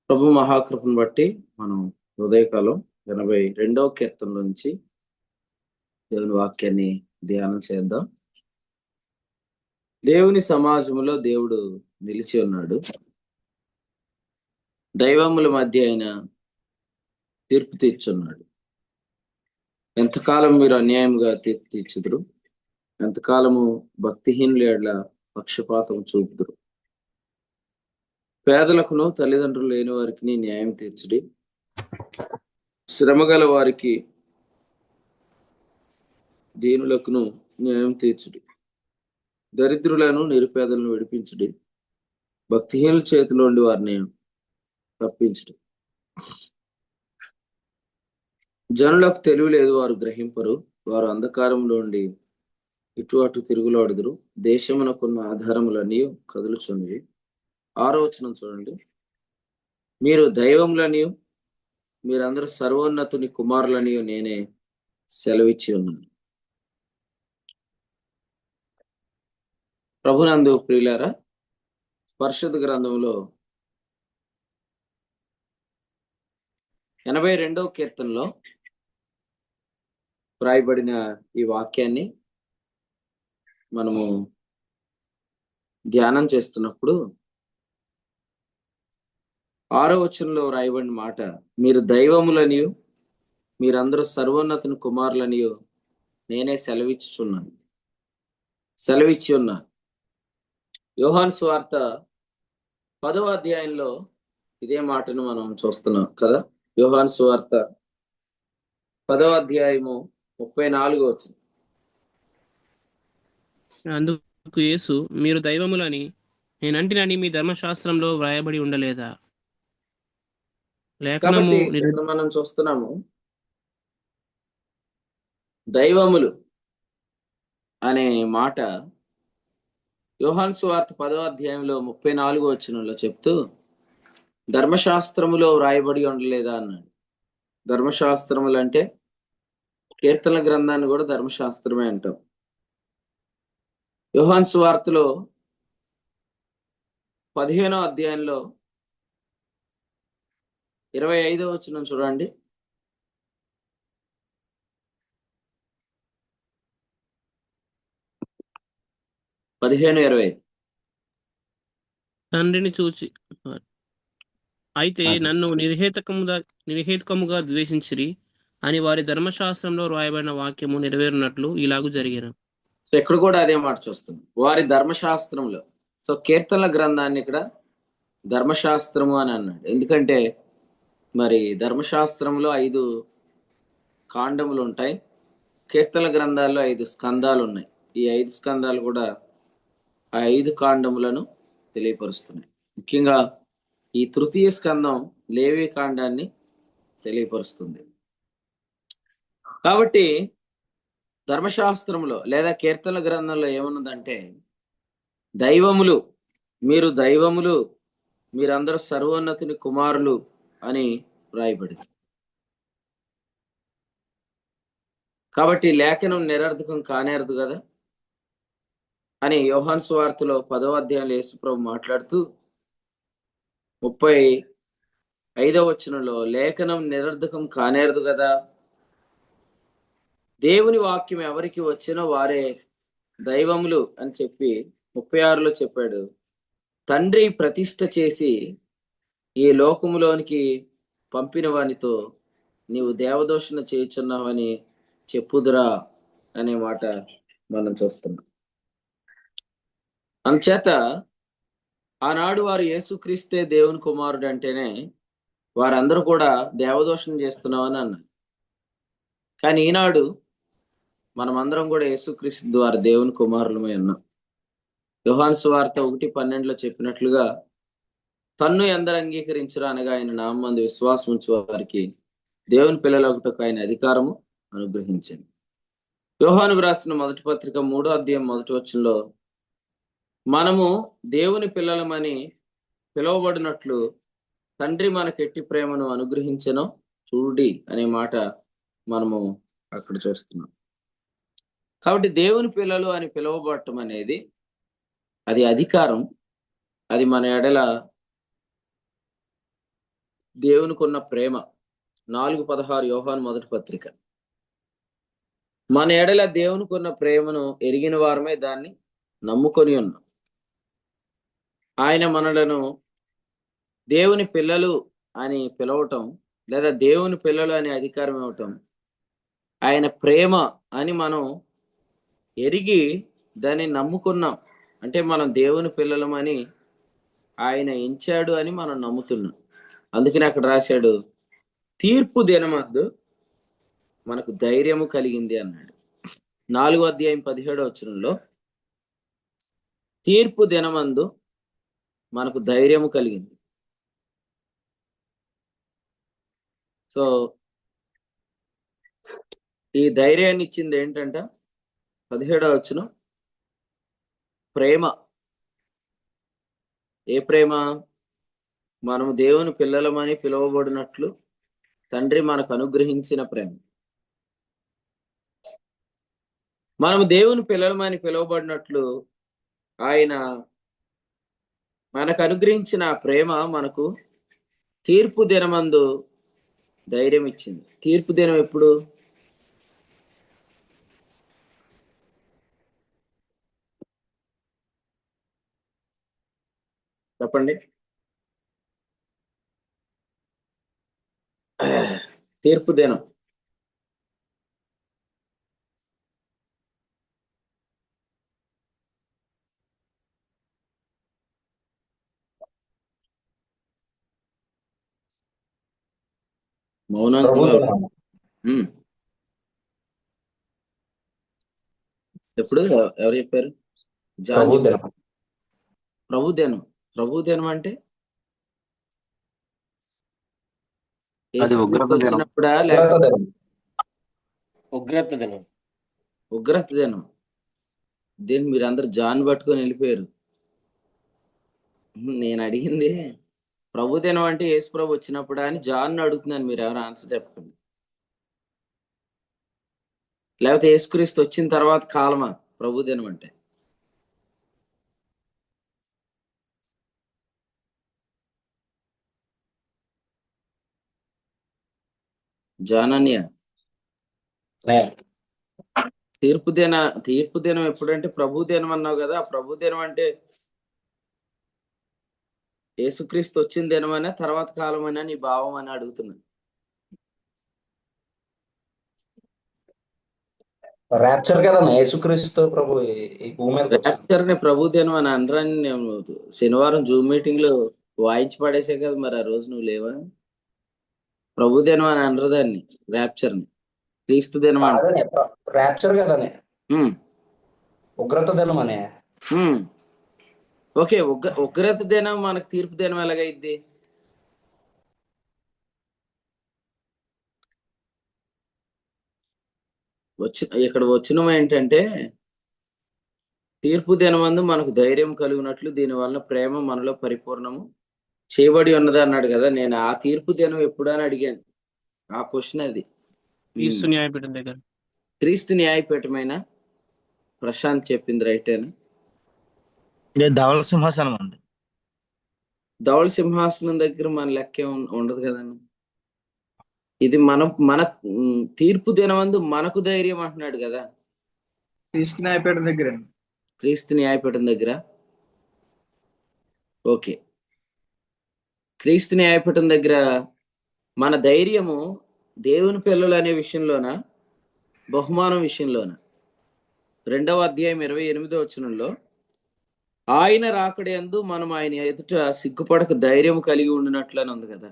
ప్రభు మహాకృపను బట్టి మనం ఉదయకాలం 82వ కీర్తన నుంచి దేవుని వాక్యాన్ని ధ్యానం చేద్దాం. దేవుని సమాజంలో దేవుడు నిలిచి ఉన్నాడు. దైవముల మధ్య ఆయన తీర్పు తీర్చున్నాడు. ఎంతకాలం మీరు అన్యాయంగా తీర్పు తీర్చుదురు, ఎంతకాలము భక్తిహీనుల ఎడల పక్షపాతం చూపుదురు. పేదలకును తల్లిదండ్రులు లేని వారికి న్యాయం తీర్చుడి, శ్రమగల వారికి దీనులకును న్యాయం తీర్చుడి. దరిద్రులను నిరుపేదలను విడిపించుడి, భక్తిహీనుల చేతిలో ఉండి వారిని తప్పించుడి. జనులకు తెలివి లేదు, వారు గ్రహింపరు, వారు అంధకారంలో ఉండి ఇటు అటు తిరుగులాడుదురు. దేశమునకున్న ఆధారములన్నీ కదులుచున్నవి. 6వ వచనం చూడండి. మీరు దైవములనియు మీరందరూ సర్వోన్నతుని కుమారులనియు నేనే సెలవిచ్చి ఉన్నాను. ప్రభునందు ప్రియులారా, పరిశుద్ధ గ్రంథంలో 82వ కీర్తనలో వ్రాయబడిన ఈ వాక్యాన్ని మనము ధ్యానం చేస్తున్నప్పుడు 6వ వచనంలో వ్రాయబడిన మాట, మీరు దైవములనియు మీరందరూ సర్వోన్నతుని కుమారులనియు నేనే సెలవిచ్చి ఉన్నాను. యోహాను సువార్త 10వ అధ్యాయంలో ఇదే మాటను మనం చూస్తున్నాం కదా. యోహాను సువార్త 10వ అధ్యాయము 34వ వచనం. అందుకు యేసు, మీరు దైవములని నేనంటినని మీ ధర్మశాస్త్రంలో వ్రాయబడి ఉండలేదా? కాబట్టి ఇక్కడ మనం చూస్తున్నాము, దైవములు అనే మాట యోహాను సువార్త 10వ అధ్యాయంలో 34వ వచనంలో చెప్తూ ధర్మశాస్త్రములో వ్రాయబడి ఉండలేదా అన్నాడు. ధర్మశాస్త్రములు అంటే కీర్తనల గ్రంథాన్ని కూడా ధర్మశాస్త్రమే అంటాం. యోహాను సువార్తలో 15వ అధ్యాయంలో 25వ వచనం చూడండి. తండ్రిని చూచి అయితే నన్ను నిర్హేతుకముగా ద్వేషించిరి అని వారి ధర్మశాస్త్రంలో వ్రాయబడిన వాక్యము నెరవేరునట్లు ఇలాగూ జరిగిన. సో ఇక్కడ కూడా అదే మాట చూస్తాం, వారి ధర్మశాస్త్రంలో. సో కీర్తనల గ్రంథాన్ని ఇక్కడ ధర్మశాస్త్రము అని అన్నాడు. ఎందుకంటే మరి ధర్మశాస్త్రంలో 5 కాండములు ఉంటాయి, కీర్తనల గ్రంథాల్లో 5 స్కందాలు ఉన్నాయి. ఈ 5 స్కందాలు కూడా ఆ 5 కాండములను తెలియపరుస్తున్నాయి. ముఖ్యంగా ఈ తృతీయ స్కందం లేవి కాండాన్ని తెలియపరుస్తుంది. కాబట్టి ధర్మశాస్త్రంలో లేదా కీర్తనల గ్రంథంలో ఏమన్నదంటే, దైవములు, మీరు దైవములు, మీరందరూ సర్వోన్నతుని కుమారులు అని వ్రాయబడింది. కాబట్టి లేఖనం నిరర్థకం కానేరదు కదా అని యోహాను సువార్తలో 10వ అధ్యాయంలో యేసుప్రభు మాట్లాడుతూ 35వ వచనంలో లేఖనం నిరర్థకం కానేరదు కదా, దేవుని వాక్యం ఎవరికి వచ్చినో వారే దైవములు అని చెప్పి 36లో చెప్పాడు. తండ్రి ప్రతిష్ఠ చేసి ఈ లోకములోనికి పంపిన వానితో నీవు దేవదూషణ చేయుచున్నావని చెప్పుదురా అనే మాట మనం చూస్తున్నాం. అందుచేత ఆనాడు వారు యేసుక్రీస్తే దేవుని కుమారుడు అంటేనే వారందరూ కూడా దేవదూషణ చేస్తున్నామని అన్నారు. కానీ ఈనాడు మనమందరం కూడా యేసుక్రీస్తు ద్వారా దేవుని కుమారులమై ఉన్నాం. యోహాను సువార్త 1:12లో చెప్పినట్లుగా, తన్ను ఎందరు అంగీకరించరు అనగా ఆయన నామందు విశ్వాసం ఉంచు వారికి దేవుని పిల్లలొకటకు ఆయన అధికారము అనుగ్రహించింది. యోహాను రాసిన మొదటి పత్రిక 3వ అధ్యాయం 1వ వచనంలో మనము దేవుని పిల్లలమని పిలువబడినట్లు తండ్రి మనకెట్టి ప్రేమను అనుగ్రహించెనో చూడి అనే మాట మనము అక్కడ చూస్తున్నాం. కాబట్టి దేవుని పిల్లలు అని పిలువబడటం అనేది అది అధికారం. అది మన ఎడల దేవునికున్న ప్రేమ. 4:16 యోహాను మొదటి పత్రిక. మన ఎడల దేవునికున్న ప్రేమను ఎరిగిన వారమే దాన్ని నమ్ముకొని ఉన్నాం. ఆయన మనలను దేవుని పిల్లలు అని పిలవటం లేదా దేవుని పిల్లలు అనే అధికారం ఇవ్వటం ఆయన ప్రేమ అని మనం ఎరిగి దాన్ని నమ్ముకున్నాం. అంటే మనం దేవుని పిల్లలమని ఆయన ఎంచాడు అని మనం నమ్ముతున్నాం. అందుకని అక్కడ రాశాడు, తీర్పు దినమందు మనకు ధైర్యము కలిగింది అన్నాడు. 4వ అధ్యాయం 17వ వచనంలో తీర్పు దినమందు మనకు ధైర్యము కలిగింది. సో ఈ ధైర్యాన్ని ఇచ్చింది ఏంటంట? 17వ వచనం, ప్రేమ. ఏ ప్రేమ? మనము దేవుని పిల్లలమని పిలువబడినట్లు తండ్రి మనకు అనుగ్రహించిన ప్రేమ. మనము దేవుని పిల్లలమని పిలువబడినట్లు ఆయన మనకు అనుగ్రహించిన ప్రేమ మనకు తీర్పు దినమందు ధైర్యం ఇచ్చింది. తీర్పు దినం ఎప్పుడు? చెప్పండి. తీర్పు దినం మౌనంగా ఎప్పుడు? ఎవరు చెప్పారు? జాన్ చెప్పారు. ప్రభు దినం. ప్రభు దినం అంటే వచ్చినప్పుడా లేక ఉగ్రత దినం. ఉగ్రత దినం. దీన్ని మీరు అందరు జాన్ పట్టుకొని వెళ్ళిపోయారు. నేను అడిగింది ప్రభు దినం అంటే యేసు ప్రభు వచ్చినప్పుడా అని జాన్ అడుగుతున్నాను. మీరు ఎవరు ఆన్సర్ చెప్పండి. లేకపోతే యేసుక్రీస్తు వచ్చిన తర్వాత కాలమా ప్రభు దినం అంటే? జానన్య, తీర్పు దినం ఎప్పుడంటే ప్రభు దినం అన్నావు కదా. ప్రభు దినం అంటే యేసుక్రీస్తు వచ్చిన దినమైనా తర్వాత కాలమైనా నీ భావం అని అడుగుతున్నాను. ర్యాప్చర్ కదన్నా యేసుక్రీస్తు ప్రభు ఈ భూమి మీద ర్యాప్చర్ ని ప్రభు దినం అని అనరాని నేను శనివారం జూమ్ మీటింగ్ లో వాయించి పడేసే కదా. మరి ఆ రోజు నువ్వు లేవా? ప్రభు దినం అని అనరు దాన్ని, ర్యాప్చర్ ని. క్రీస్తు దినం అంటే ర్యాప్చర్ కదనే, ఉగ్రత దినం అనే. ఓకే, ఉగ్రత దినం మనకు తీర్పు దినం ఎలాగైద్ది? ఇక్కడ వచ్చిన ఏంటంటే తీర్పు దినమందు మనకు ధైర్యం కలిగినట్లు దీని వలన ప్రేమ మనలో పరిపూర్ణము చేయబడి ఉన్నది అన్నాడు కదా. నేను ఆ తీర్పు దినం ఎప్పుడు అని అడిగాను. ఆ క్వశ్చన్ అది. క్రీస్తు న్యాయపీఠం దగ్గర. క్రీస్తు న్యాయపీఠమైన ప్రశాంత్ చెప్పింది రైట్ అని. ధవళ సింహాసనం అండి. ధవళ సింహాసనం దగ్గర మన లెక్క ఉండదు కదండి. ఇది మన తీర్పు దినమందు మనకు ధైర్యం అంటున్నాడు కదా. క్రీస్తు న్యాయపీఠం దగ్గర. క్రీస్తు న్యాయపీఠం దగ్గర. ఓకే, క్రీస్తు న్యాయపీఠం దగ్గర మన ధైర్యము దేవుని పిల్లలు అనే విషయంలోన, బహుమానం విషయంలోన 2వ అధ్యాయం 28వ వచనంలో ఆయన రాకడయందు మనం ఆయన ఎదుట సిగ్గుపడక ధైర్యం కలిగి ఉండినట్లు అని ఉంది కదా.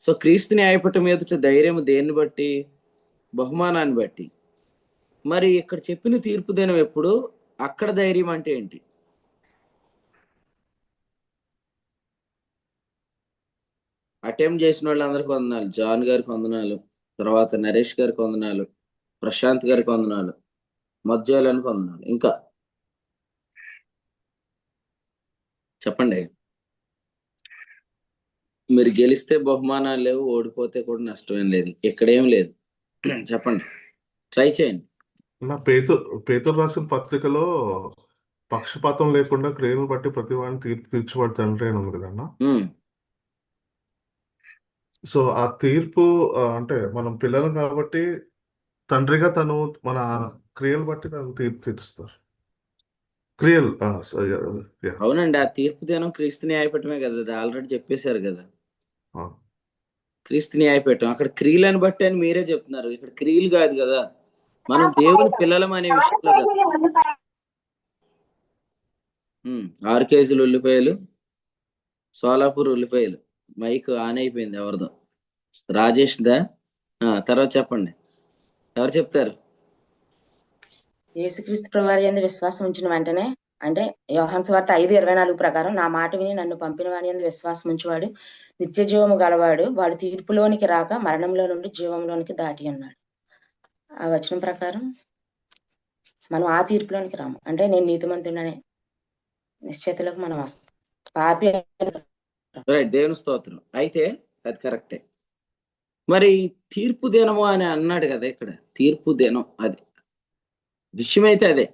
సో క్రీస్తు న్యాయపీఠం ఎదుట ధైర్యం దేన్ని బట్టి? బహుమానాన్ని బట్టి. మరి ఇక్కడ చెప్పిన తీర్పు దినం ఎప్పుడు? అక్కడ ధైర్యం అంటే ఏంటి? అటెంప్ట్ చేసిన వాళ్ళందరికీ వందనాలు. జాన్ గారికి వందనాలు. తర్వాత నరేష్ గారికి వందనాలు, ప్రశాంత్ గారికి వందనాలు, మధ్యాహ్నానికి వందనాలు. ఇంకా చెప్పండి. మీరు గెలిస్తే బహుమానాలు లేవు, ఓడిపోతే కూడా నష్టమేం లేదు, ఇక్కడేం లేదు. చెప్పండి, ట్రై చేయండి. నా పేతురు రాసిన పత్రికలో పక్షపాతం లేకుండా క్రియలు బట్టి ప్రతి వాడిని తీర్చువాడు తండ్రి అని ఉంది కదన్నా. ఉమ్, సో ఆ తీర్పు అంటే మనం పిల్లలు కాబట్టి తండ్రిగా తను మన క్రియలు బట్టి తను తీర్పు తీరుస్తారు. క్రియలు అవునండి, ఆ తీర్పు దినం క్రీస్తు న్యాయపీఠమే కదా, అది ఆల్రెడీ చెప్పేశారు కదా. క్రీస్తు న్యాయపీఠం అక్కడ క్రియలను బట్టి అని మీరే చెప్తున్నారు, ఇక్కడ క్రియలు కాదు కదా, మనం దేవుని పిల్లలం అనే విషయంలో కదా. 6 కేజీలు ఉల్లిపాయలు, సోలాపూర్ ఉల్లిపాయలు. మైక్ ఆన్ అయిపోయింది, ఎవరిదో? రాజేష్ దా? తర్వాత చెప్పండి, ఎవరు చెప్తారు? యేసుక్రీస్తు ప్రభువారి యందు విశ్వాసం ఉంచిన వెంటనే, అంటే యోహాను సువార్త 5:24 ప్రకారం, నా మాట విని నన్ను పంపిన వాని యందు విశ్వాసం ఉంచువాడు నిత్య జీవము గలవాడు, వాడు తీర్పులోనికి రాక మరణంలో నుండి జీవంలోనికి దాటి అన్నాడు. ఆ వచనం ప్రకారం మనం ఆ తీర్పులోనికి రాము. అంటే నేను నీతిమంతుడనే నిశ్చయితలకు మనం వస్తాం. పాపి రైట్, దేవుని స్తోత్రం. అయితే అది కరెక్టే. మరి తీర్పు దినము అని అన్నాడు కదా ఇక్కడ, తీర్పు దినం అది విషయం అయితే అదే.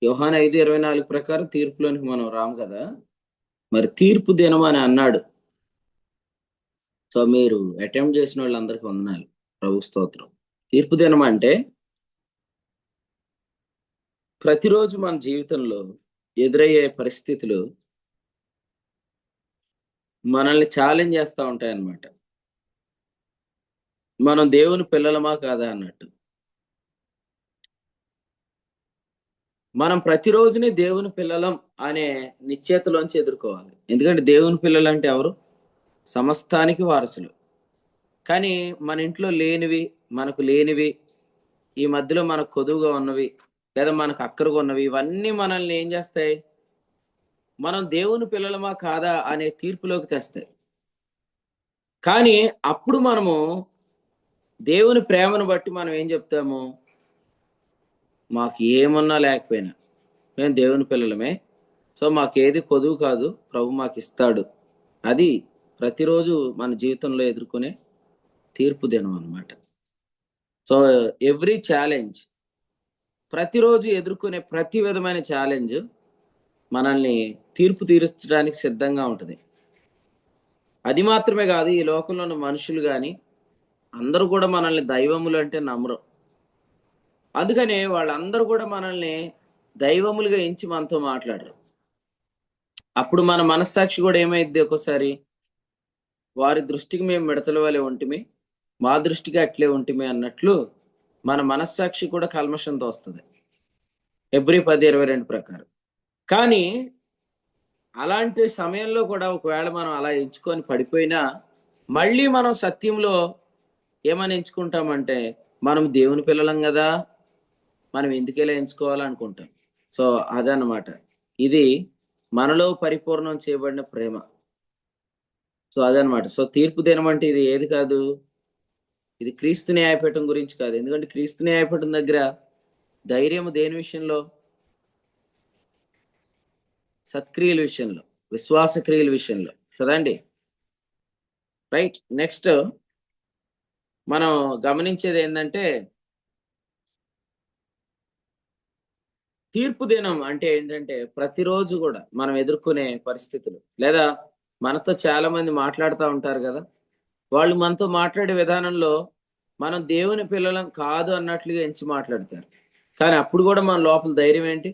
యోహాను 5:24 ప్రకారం తీర్పులోనికి మనం రాము కదా, మరి తీర్పు దినం అని అన్నాడు. సో మీరు అటెంప్ట్ చేసిన వాళ్ళందరికీ వందనాలు, ప్రభు స్తోత్రం. తీర్పు దినం అంటే ప్రతిరోజు మన జీవితంలో ఎదురయ్యే పరిస్థితులు మనల్ని ఛాలెంజ్ చేస్తూ ఉంటాయి అన్నమాట. మనం దేవుని పిల్లలమా కాదా అన్నట్టు. మనం ప్రతిరోజుని దేవుని పిల్లలం అనే నిశ్చేతలోంచి ఎదుర్కోవాలి. ఎందుకంటే దేవుని పిల్లలు అంటే ఎవరు? సమస్తానికి వారసులు. కానీ మన ఇంట్లో లేనివి, మనకు లేనివి, ఈ మధ్యలో మనకు కొదువుగా ఉన్నవి లేదా మనకు అక్కరగా ఉన్నవి, ఇవన్నీ మనల్ని ఏం చేస్తాయి? మనం దేవుని పిల్లలమా కాదా అనే తీర్పులోకి తెస్తాయి. కానీ అప్పుడు మనము దేవుని ప్రేమను బట్టి మనం ఏం చెప్తాము? మాకు ఏమన్నా లేకపోయినా మేము దేవుని పిల్లలమే, సో మాకేది కొదువు కాదు, ప్రభు మాకు ఇస్తాడు. అది ప్రతిరోజు మన జీవితంలో ఎదుర్కొనే తీర్పు దినం అన్నమాట. సో ఎవ్రీ ఛాలెంజ్, ప్రతిరోజు ఎదుర్కొనే ప్రతి విధమైన ఛాలెంజ్ మనల్ని తీర్పు తీర్చడానికి సిద్ధంగా ఉంటుంది. అది మాత్రమే కాదు, ఈ లోకంలో ఉన్న మనుషులు కానీ అందరూ కూడా మనల్ని దైవములు అంటే నమ్మరు. అందుకనే వాళ్ళందరూ కూడా మనల్ని దైవములుగా ఎంచి మనతో మాట్లాడరు. అప్పుడు మన మనస్సాక్షి కూడా ఏమైద్ది? ఒక్కోసారి వారి దృష్టికి మేము మిడతల వలె ఉంటిమి, మా దృష్టికి అట్లే ఉంటిమి అన్నట్లు మన మనస్సాక్షి కూడా కల్మషంతో వస్తుంది, హెబ్రీ 10:22 ప్రకారం. కానీ అలాంటి సమయంలో కూడా ఒకవేళ మనం అలా ఎంచుకొని పడిపోయినా మళ్ళీ మనం సత్యంలో ఏమని ఎంచుకుంటామంటే, మనం దేవుని పిల్లలం కదా, మనం ఎందుకెలా ఎంచుకోవాలనుకుంటాం. సో అదన్నమాట, ఇది మనలో పరిపూర్ణం చేయబడిన ప్రేమ. సో అదనమాట. సో తీర్పు దినం అంటే ఇది ఏది కాదు, ఇది క్రీస్తు న్యాయపీఠం గురించి కాదు. ఎందుకంటే క్రీస్తు న్యాయపీఠం దగ్గర ధైర్యము దేని విషయంలో? సత్క్రియల విషయంలో, విశ్వాస క్రియల విషయంలో కదండి. రైట్. నెక్స్ట్ మనం గమనించేది ఏంటంటే, తీర్పు దినం అంటే ఏంటంటే ప్రతిరోజు కూడా మనం ఎదుర్కొనే పరిస్థితులు, లేదా మనతో చాలా మంది మాట్లాడుతూ ఉంటారు కదా, వాళ్ళు మనతో మాట్లాడే విధానంలో మనం దేవుని పిల్లలం కాదు అన్నట్లుగా ఎంచి మాట్లాడతారు. కానీ అప్పుడు కూడా మన లోపల ధైర్యం ఏంటి?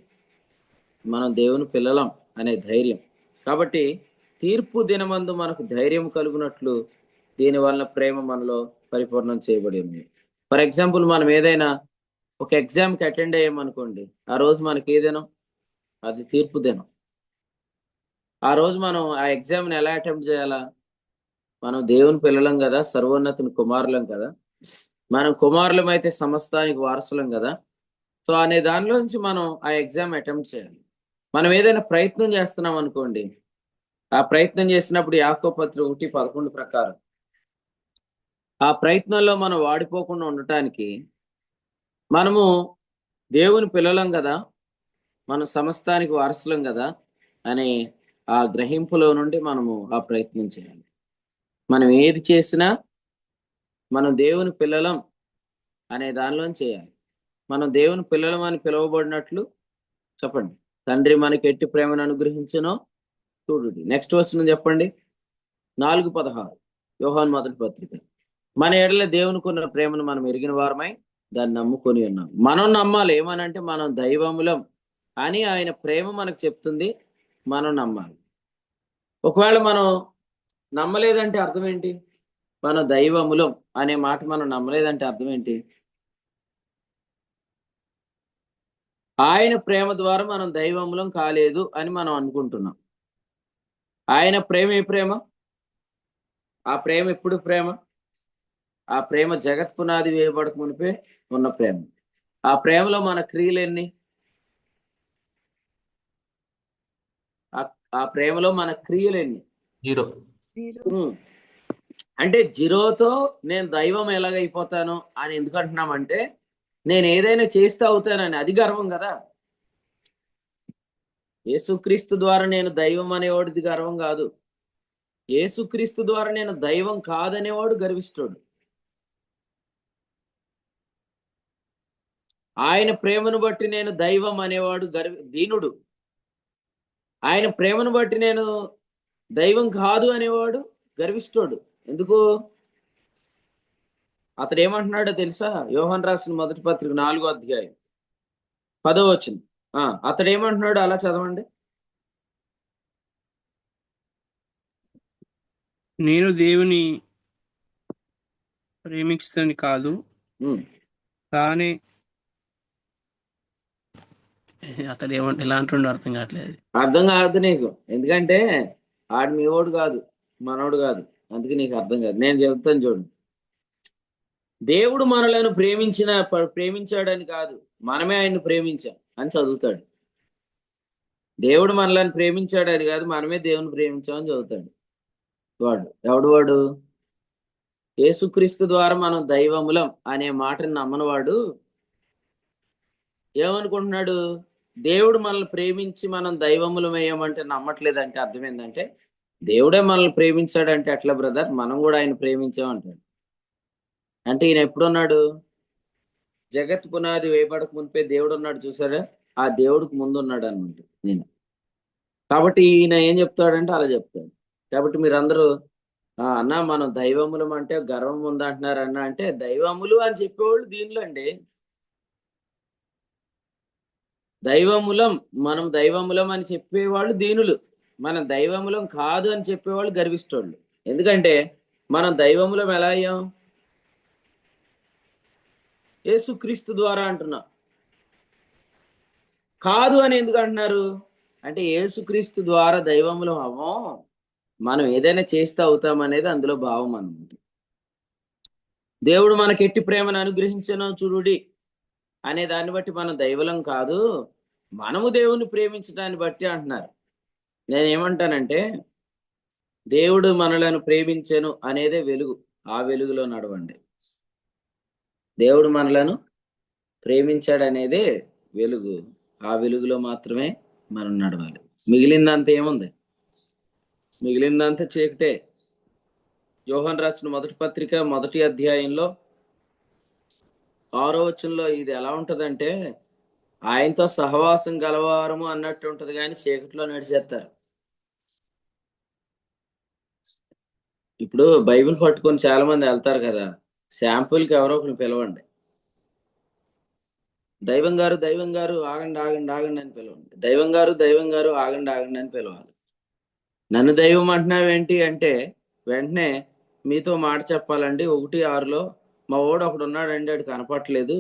మనం దేవుని పిల్లలం అనే ధైర్యం. కాబట్టి తీర్పు దినమందు మనకు ధైర్యం కలుగునట్లు దీనివల్ల ప్రేమ మనలో పరిపూర్ణం చేయబడి ఉంది. ఫర్ ఎగ్జాంపుల్, మనం ఏదైనా ఒక ఎగ్జామ్కి అటెండ్ అయ్యామనుకోండి, ఆ రోజు మనకి ఏ దినం? అది తీర్పు దినం. ఆ రోజు మనం ఆ ఎగ్జామ్ని ఎలా అటెంప్ట్ చేయాలా? మనం దేవుని పిల్లలం కదా, సర్వోన్నతుని కుమారులం కదా, మనం కుమారులం అయితే సమస్తానికి వారసులం కదా. సో అనే దానిలోంచి మనం ఆ ఎగ్జామ్ అటెంప్ట్ చేయాలి. మనం ఏదైనా ప్రయత్నం చేస్తున్నాం అనుకోండి, ఆ ప్రయత్నం చేసినప్పుడు యాకోబు పత్రిక 1:11 ప్రకారం ఆ ప్రయత్నంలో మనం వాడిపోకుండా ఉండటానికి మనము దేవుని పిల్లలం కదా, మన సమస్తానికి వారసులం కదా అనే ఆ గ్రహింపులో నుండి మనము ఆ ప్రయత్నం చేయాలి. మనం ఏది చేసినా మనం దేవుని పిల్లలం అనే దానిలో చేయాలి. మనం దేవుని పిల్లలం అని పిలువబడినట్లు చెప్పండి. తండ్రి మనకి ఎట్టి ప్రేమను అనుగ్రహించునో చూడుడి. నెక్స్ట్ వచనం చెప్పండి. 4:16 యోహాను మొదటి పత్రిక. మన ఎడల దేవునికి ఉన్న ప్రేమను మనం ఎరిగిన వారమై దాన్ని నమ్ముకొని ఉన్నాం. మనం నమ్మాలి. ఏమనంటే మనం దైవములం అని ఆయన ప్రేమ మనకు చెప్తుంది, మనం నమ్మాలి. ఒకవేళ మనం నమ్మలేదంటే అర్థం ఏంటి? మనం దైవములం అనే మాట మనం నమ్మలేదంటే అర్థం ఏంటి? ఆయన ప్రేమ ద్వారా మనం దైవములం కాలేదు అని మనం అనుకుంటున్నాం. ఆయన ప్రేమ ఏ ప్రేమ? ఆ ప్రేమ ఎప్పుడు ప్రేమ? ఆ ప్రేమ జగత్ పునాది వేయబడక మునిపే ఉన్న ప్రేమ. ఆ ప్రేమలో మన క్రియలు ఎన్ని? ఆ ప్రేమలో మన క్రియలు ఎన్ని? 0. అంటే జీరోతో నేను దైవం ఎలాగైపోతాను అని ఎందుకు అంటున్నామంటే, నేను ఏదైనా చేస్తే అవుతానని. అది గర్వం కదా. యేసుక్రీస్తు ద్వారా నేను దైవం అనేవాడిది గర్వం కాదు. యేసుక్రీస్తు ద్వారా నేను దైవం కాదనేవాడు గర్విష్ఠుడు. ఆయన ప్రేమను బట్టి నేను దైవం అనేవాడు దీనుడు. ఆయన ప్రేమను బట్టి నేను దైవం కాదు అనేవాడు గర్విష్ఠుడు. ఎందుకు? అతడు ఏమంటున్నాడో తెలుసా? యోహాను రాసిన మొదటి పత్రిక 4వ అధ్యాయం 10వ వచనం. అతడు ఏమంటున్నాడు? అలా చదవండి. నేను దేవుని ప్రేమించని కాదు, కానీ అతడు ఏమంటే ఎలా అంటుండో అర్థం కావట్లేదు. అర్థం కాదు నీకు. ఎందుకంటే ఆడు మీ ఓడు కాదు, మనోడు కాదు. అందుకే నీకు అర్థం కాదు. నేను చెబుతాను చూడు. దేవుడు మనలను ప్రేమించాడని కాదు, మనమే ఆయన్ని ప్రేమించాం అని చదువుతాడు. దేవుడు మనల్ని ప్రేమించాడని కాదు, మనమే దేవుని ప్రేమించామని చదువుతాడు. వాడు యేసుక్రీస్తు ద్వారా మనం దైవములం అనే మాటను నమ్మనవాడు ఏమనుకుంటున్నాడు? దేవుడు మనల్ని ప్రేమించి మనం దైవములమయ్యామంటే నమ్మట్లేదంటే అర్థం ఏంటంటే, దేవుడే మనల్ని ప్రేమించాడంటే ఎట్లా బ్రదర్, మనం కూడా ఆయన ప్రేమించామంటాడు. అంటే ఈయన ఎప్పుడున్నాడు? జగత్ పునాది వేయబడక మునిపే దేవుడు ఉన్నాడు. చూసారా? ఆ దేవుడికి ముందు ఉన్నాడు అనమాట నేను. కాబట్టి ఈయన ఏం చెప్తాడంటే అలా చెప్తాడు. కాబట్టి మీరందరూ అన్న మనం దైవములం అంటే గర్వం ఉందంటున్నారు అన్న అంటే, దైవములు అని చెప్పేవాళ్ళు దీనిలో అండి. దైవములం, మనం దైవములం అని చెప్పేవాళ్ళు దీనులు. మనం దైవములం కాదు అని చెప్పేవాళ్ళు గర్విష్టోళ్ళు. ఎందుకంటే మనం దైవములం ఎలా అయ్యాం? యేసుక్రీస్తు ద్వారా అంటున్నాం. కాదు అని ఎందుకు అంటున్నారు అంటే, యేసుక్రీస్తు ద్వారా దైవములం అవ్వం, మనం ఏదైనా చేస్తే అవుతాం అనేది అందులో భావం అన్నమాట. దేవుడు మనకి ఎట్టి ప్రేమను అనుగ్రహించను చూడుడి అనే దాన్ని బట్టి మనం దైవలం కాదు, మనము దేవుని ప్రేమించడాన్ని బట్టి అంటున్నారు. నేనేమంటానంటే, దేవుడు మనలను ప్రేమించెను అనేదే వెలుగు. ఆ వెలుగులో నడవండి. దేవుడు మనలను ప్రేమించాడు అనేదే వెలుగు. ఆ వెలుగులో మాత్రమే మనం నడవాలి. మిగిలిందంతా ఏముంది? మిగిలిందంతా చీకటే. యోహాను రాసిన మొదటి పత్రిక 1వ అధ్యాయంలో 6వ వచనంలో ఇది ఎలా ఉంటదంటే, ఆయనతో సహవాసం గలవారము అన్నట్టు ఉంటది, కానీ చీకట్లో నడిచేస్తారు. ఇప్పుడు బైబిల్ పట్టుకొని చాలా మంది వెళ్తారు కదా, శాంపుల్కి ఎవరో ఒకరిని పిలవండి. దైవం గారు ఆగండి ఆగండి ఆగండి అని పిలవండి. దైవం గారు ఆగండి ఆగండి అని పిలవాలి. నన్ను దైవం అంటున్నావు ఏంటి అంటే, వెంటనే మీతో మాట చెప్పాలండి. 1:6లో మా వాడు ఒకడు ఉన్నాడండి, ఆడు కనపట్లేదు,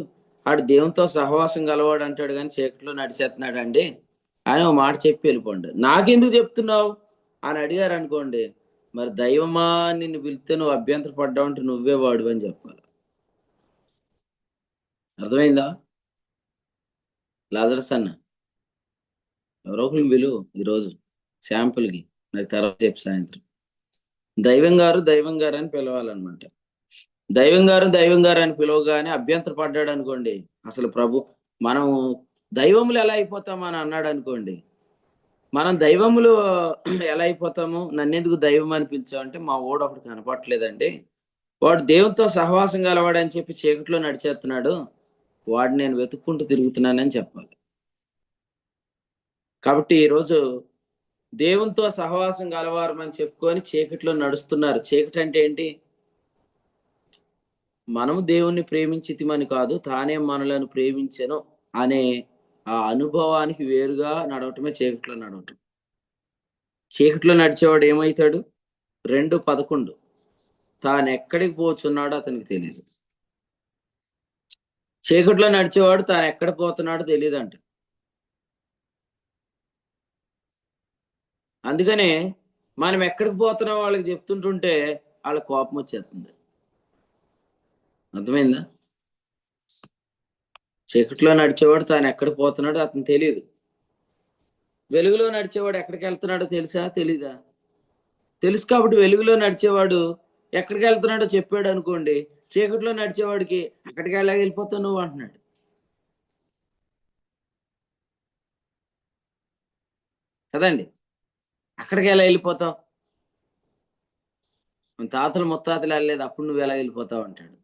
ఆడు దేవునితో సహవాసం గలవాడు అంటాడు కానీ చీకట్లో నడిచేస్తున్నాడు అండి అని ఒక మాట చెప్పి వెళ్ళిపోండి. నాకెందుకు చెప్తున్నావు అని అడిగారు అనుకోండి, మరి దైవమా నిన్ను పిలిస్తే నువ్వు అభ్యంతర పడ్డావు అంటే నువ్వే వాడు అని చెప్పాలి. అర్థమైందా? లాజరస్ అన్న ఎవరో ఒకరిని విలువ ఈరోజు శాంపుల్కి, నాకు తర్వాత చెప్పి సాయంత్రం దైవం గారు అని పిలవాలన్నమాట. దైవం గారు అని పిలవగానే అభ్యంతర పడ్డాడు అనుకోండి, అసలు ప్రభు మనం దైవములు ఎలా అయిపోతామని అన్నాడు అనుకోండి, మనం దైవములు ఎలా అయిపోతాము, నన్నెందుకు దైవం అని పిలిచావంటే మా ఓడు ఒకటి కనపట్లేదండి, వాడు దేవునితో సహవాసం గలవాడని చెప్పి చీకట్లో నడిచేస్తున్నాడు, వాడిని నేను వెతుక్కుంటూ తిరుగుతున్నానని చెప్పాలి. కాబట్టి ఈరోజు దేవునితో సహవాసం గలవారమని చెప్పుకొని చీకట్లో నడుస్తున్నారు. చీకటి అంటే ఏంటి? మనము దేవుణ్ణి ప్రేమించితిమని కాదు, తానే మనలను ప్రేమించెను అనే ఆ అనుభవానికి వేరుగా నడవటమే చీకట్లో నడవటం. చీకట్లో నడిచేవాడు ఏమవుతాడు? 2:11 తాను ఎక్కడికి పోతున్నాడో అతనికి తెలియదు. చీకట్లో నడిచేవాడు తాను ఎక్కడ పోతున్నాడో తెలియదు అంట. అందుకనే మనం ఎక్కడికి పోతున్నాం వాళ్ళకి చెప్తుంటుంటే వాళ్ళ కోపం వచ్చేస్తుంది. అర్థమైందా? చీకట్లో నడిచేవాడు తాను ఎక్కడికి పోతున్నాడో అతను తెలియదు. వెలుగులో నడిచేవాడు ఎక్కడికి వెళ్తున్నాడో తెలుసా? తెలీదా? తెలుసు. కాబట్టి వెలుగులో నడిచేవాడు ఎక్కడికి వెళ్తున్నాడో చెప్పాడు అనుకోండి, చీకట్లో నడిచేవాడికి అక్కడికి ఎలా వెళ్ళిపోతావు నువ్వు అంటున్నాడు. కదండి, అక్కడికి ఎలా వెళ్ళిపోతావు? మన తాతలు ముత్తాతలు వెళ్ళలేదు, అప్పుడు నువ్వు ఎలా వెళ్ళిపోతావు అంటాడు.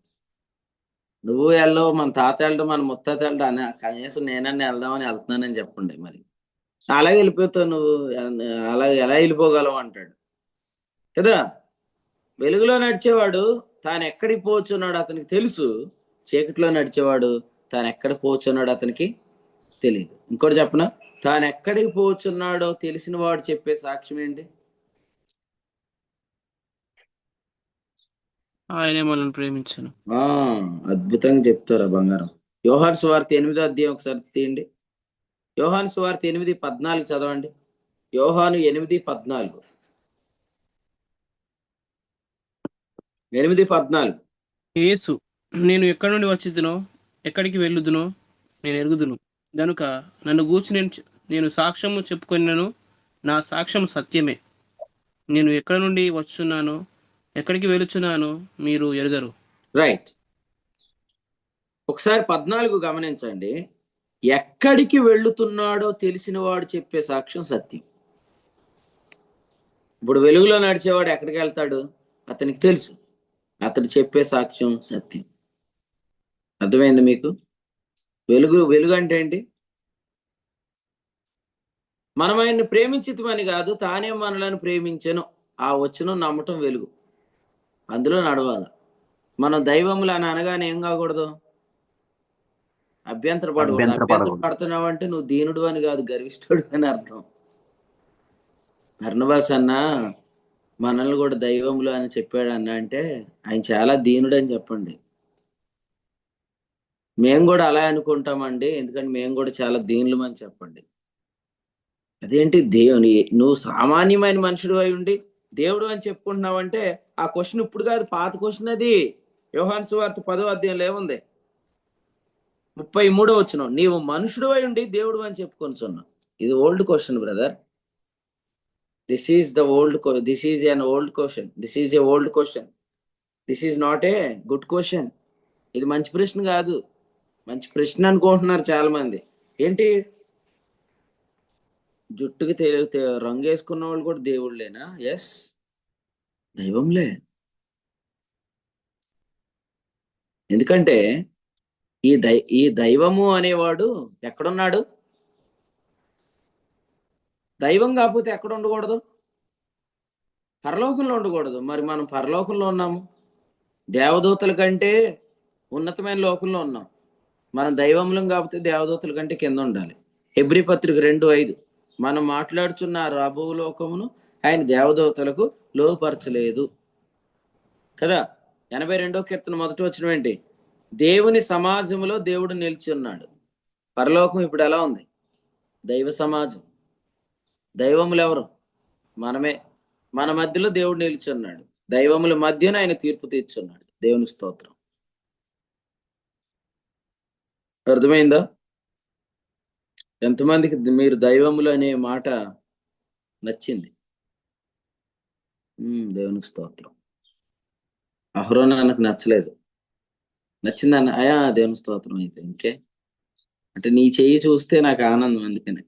నువ్వు వెళ్ళవు, మన తాత వెళ్ళడం మన ముత్తాత వెళ్ళడం అని కనీసం నేనన్నా వెళ్దామని వెళ్తున్నానని చెప్పండి. మరి అలాగే వెళ్ళిపోతావు నువ్వు, అలా ఎలా వెళ్ళిపోగలవు అంటాడు కదా. వెలుగులో నడిచేవాడు తాను ఎక్కడికి పోచున్నాడు అతనికి తెలుసు, చీకట్లో నడిచేవాడు తాను ఎక్కడ పోచున్నాడు అతనికి తెలియదు. ఇంకోటి చెప్పనా, తాను ఎక్కడికి పోచున్నాడో తెలిసిన వాడు చెప్పే సాక్ష్యం ఏంటి? ఆయనే మనల్ని ప్రేమించను. అద్భుతంగా చెప్తారా బంగారం. యోహాను సువార్త 8వ అధ్యాయం ఒకసారి తీయండి. యోహాను సువార్త 8:14 చదవండి. యోహాను 8:14. 8:14. యేసు, నేను ఎక్కడి నుండి వచ్చిదునో ఎక్కడికి వెళ్ళుదునో నేను ఎరుగుదును, గనుక నన్ను గూర్చి నేను సాక్ష్యము చెప్పుకొనినను, నా సాక్ష్యం సత్యమే. నేను ఎక్కడి నుండి వచ్చున్నానో ఎక్కడికి వెళుచున్నానో మీరు ఎరుగరు. రైట్. ఒకసారి 14 గమనించండి. ఎక్కడికి వెళుతున్నాడో తెలిసిన వాడు చెప్పే సాక్ష్యం సత్యం. ఇప్పుడు వెలుగులో నడిచేవాడు ఎక్కడికి వెళ్తాడు అతనికి తెలుసు, అతడు చెప్పే సాక్ష్యం సత్యం. అర్థమైంది మీకు? వెలుగు అంటే ఏంటి? మనం ఆయన్ని ప్రేమించితమని కాదు, తానే మనలను ప్రేమించెను ఆ వచనం నమ్మటం వెలుగు, అందులో నడవాలి. మనం దైవములు అని అనగానే ఏం కాకూడదు? అభ్యంతర పడుతున్నావు అంటే నువ్వు దీనుడు అని కాదు, గర్విష్ఠుడు అని అర్థం. బర్నబాస్ అన్న మనల్ని కూడా దైవములు అని చెప్పాడు అన్న అంటే ఆయన చాలా దీనుడు అని చెప్పండి. మేము కూడా అలా అనుకుంటామండి, ఎందుకంటే మేము కూడా చాలా దీనులం అని చెప్పండి. అదేంటి దేవుని, నువ్వు సామాన్యమైన మనుషుడు అయి ఉండి దేవుడు అని చెప్పుకుంటున్నావంటే ఆ క్వశ్చన్ ఇప్పుడు కాదు, పాత క్వశ్చన్ అది. యోహాను సువార్త 10వ అధ్యాయంలో ఏముంది? 33వ వచనం, నీవు మనుషుడు అయి ఉండి దేవుడు అని చెప్పుకొనిచున్నావు. ఇది old question brother. This is the old, this is an old question, this is a old question, this is not a good question. ఇది మంచి ప్రశ్న కాదు. మంచి ప్రశ్న అనుకుంటున్నారు చాలా మంది. ఏంటి, జుట్టుకి రంగు వేసుకున్న వాళ్ళు కూడా దేవుళ్ళేనా? ఎస్, దైవంలే. ఎందుకంటే ఈ దైవము అనేవాడు ఎక్కడున్నాడు? దైవం కాకపోతే ఎక్కడ ఉండకూడదు? పరలోకంలో ఉండకూడదు. మరి మనం పరలోకంలో ఉన్నాము, దేవదూతల కంటే ఉన్నతమైన లోకంలో ఉన్నాం. మనం దైవములం కాకపోతే దేవదూతల కంటే కింద ఉండాలి. హెబ్రీ పత్రిక 2:5, మనం మాట్లాడుచున్న రాబో లోకమును ఆయన దేవదూతలకు లోపరచలేదు కదా. 82వ కీర్తన 1వ వచనం ఏంటి? దేవుని సమాజంలో దేవుడు నిలిచి ఉన్నాడు. పరలోకం ఇప్పుడు ఎలా ఉంది? దైవ సమాజం. దైవములు ఎవరు? మనమే. మన మధ్యలో దేవుడు నిలిచి ఉన్నాడు. దైవముల మధ్యన ఆయన తీర్పు తీర్చున్నాడు. దేవునికి స్తోత్రం. అర్థమైందా? ఎంతమందికి మీరు దైవములు అనే మాట నచ్చింది? దేవునికి స్తోత్రం. అహరోన్ నాకు నచ్చలేదు. నచ్చిందన్న అయా దేవుని స్తోత్రం. అయితే ఇంకే అంటే నీ చెయ్యి చూస్తే నాకు ఆనందం. అందుకని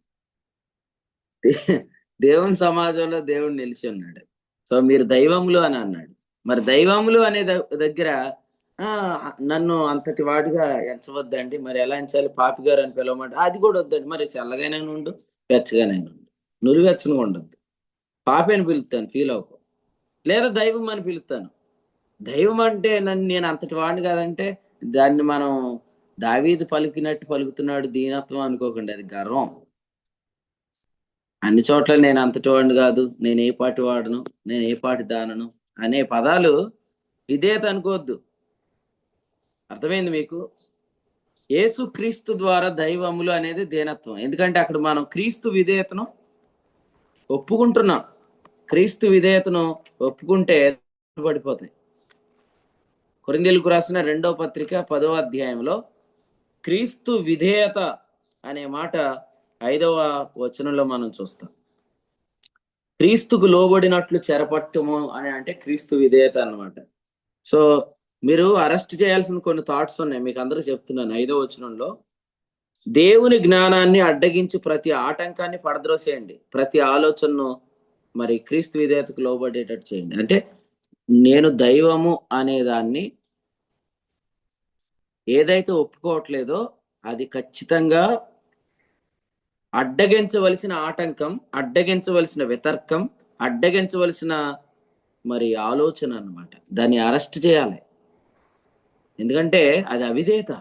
దేవుని సమాజంలో దేవుడు నిలిచి ఉన్నాడు. సో మీరు దైవములు అని అన్నాడు. మరి దైవములు అనే దగ్గర ఆ నన్ను అంతటి వాడిగా ఎంచవద్దండి. మరి ఎలా ఎంచాలి? పాపి గారు అని పిలవమంటే అది కూడా వద్దండి. మరి చల్లగానే ఉండు, వెచ్చగానే ఉండు, నులివెచ్చగా ఉండద్దు. పాపి అని పిలుస్తాను, ఫీల్ అవ్వకు. లేదా దైవం అని పిలుస్తాను. దైవం అంటే నేను అంతటి వాడిని కాదంటే దాన్ని మనం దావీదు పలికినట్టు పలుకుతున్నాడు దీనత్వం అనుకోకండి, అది గర్వం. అన్ని చోట్ల నేను అంతటి వాడిని కాదు, నేను ఏ పాటి వాడను, నేను ఏ పాటి దానను అనే పదాలు విధేయత అనుకోవద్దు. అర్థమైంది మీకు? యేసు క్రీస్తు ద్వారా దైవములు అనేది దీనత్వం. ఎందుకంటే అక్కడ మనం క్రీస్తు విధేయతను ఒప్పుకుంటున్నాం. క్రీస్తు విధేయతను ఒప్పుకుంటే పడిపోతాయి. కొరింథీయులకు రాసిన 2వ పత్రిక 10వ అధ్యాయంలో క్రీస్తు విధేయత అనే మాట 5వ వచనంలో మనం చూస్తాం. క్రీస్తుకు లోబడినట్లు చెరపట్టము అని అంటే క్రీస్తు విధేయత అన్నమాట. సో మీరు అరెస్ట్ చేయాల్సిన కొన్ని థాట్స్ ఉన్నాయి, మీకు అందరూ చెప్తున్నాను. 5వ వచనంలో దేవుని జ్ఞానాన్ని అడ్డగించి ప్రతి ఆటంకాన్ని పడద్రోసేయండి, ప్రతి ఆలోచనను మరి క్రీస్తు విధేయతకు లోబడేటట్టు చేయండి. అంటే నేను దైవము అనే దాన్ని ఏదైతే ఒప్పుకోవట్లేదో అది ఖచ్చితంగా అడ్డగించవలసిన ఆటంకం, అడ్డగించవలసిన వితర్కం, అడ్డగించవలసిన మరి ఆలోచన అన్నమాట. దాన్ని అరెస్ట్ చేయాలి. ఎందుకంటే అది అవిధేయత,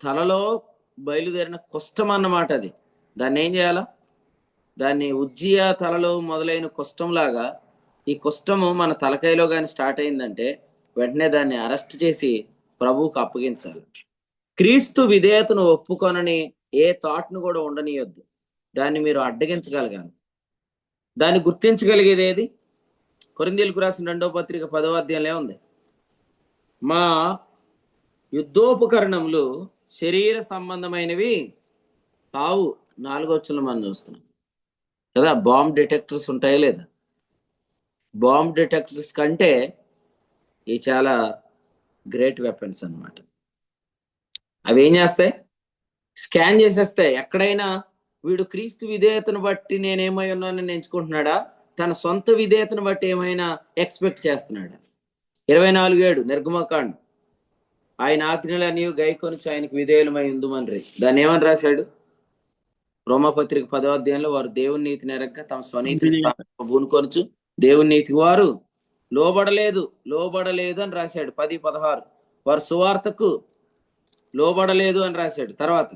తలలో బయలుదేరిన కుష్టం అన్నమాట. అది దాన్ని ఏం చేయాలా? దాన్ని ఉజ్జియా తలలో మొదలైన కుష్టంలాగా ఈ కుష్టము మన తలకాయలో కానీ స్టార్ట్ అయిందంటే వెంటనే దాన్ని అరెస్ట్ చేసి ప్రభువుకు అప్పగించాలి. క్రీస్తు విధేయతను ఒప్పుకొనని ఏ థాట్ను కూడా ఉండనీయొద్దు. దాన్ని మీరు అడ్డగించగలగాలి. దాన్ని గుర్తించగలిగేది ఏది? కొరింథీయులకు రాసిన 2వ పత్రిక 10వ అధ్యాయంలో ఉంది, మా యుద్ధోపకరణములు శరీర సంబంధమైనవి కావు. 4వ వచనంలో మనం చూస్తున్నాం కదా, బాంబ్ డిటెక్టర్స్ ఉంటాయా లేదా? బాంబ్ డిటెక్టర్స్ కంటే ఇవి చాలా గ్రేట్ వెపన్స్ అన్నమాట. అవి ఏం చేస్తాయి? స్కాన్ చేసేస్తాయి. ఎక్కడైనా వీడు క్రీస్తు విధేయతను బట్టి నేనేమై ఉన్నానని ఎంచుకుంటున్నాడా, తన సొంత విధేయతను బట్టి ఏమైనా ఎక్స్పెక్ట్ చేస్తున్నాడా? 24:7 నిర్గమకాండం, ఆయన ఆజ్ఞలన్నీ గైకొనిచి ఆయనకు విధేయులమై ఉందుమని. దాన్ని ఏమని రాశాడు? రోమపత్రిక 10వ అధ్యాయంలో వారు దేవుని నీతిని ఎరగక తమ స్వనీతిని పూనుకొనుచు దేవుని నీతికి వారు లోబడలేదు అని రాశాడు. 10:16 వారు సువార్తకు లోబడలేదు అని రాశాడు. తర్వాత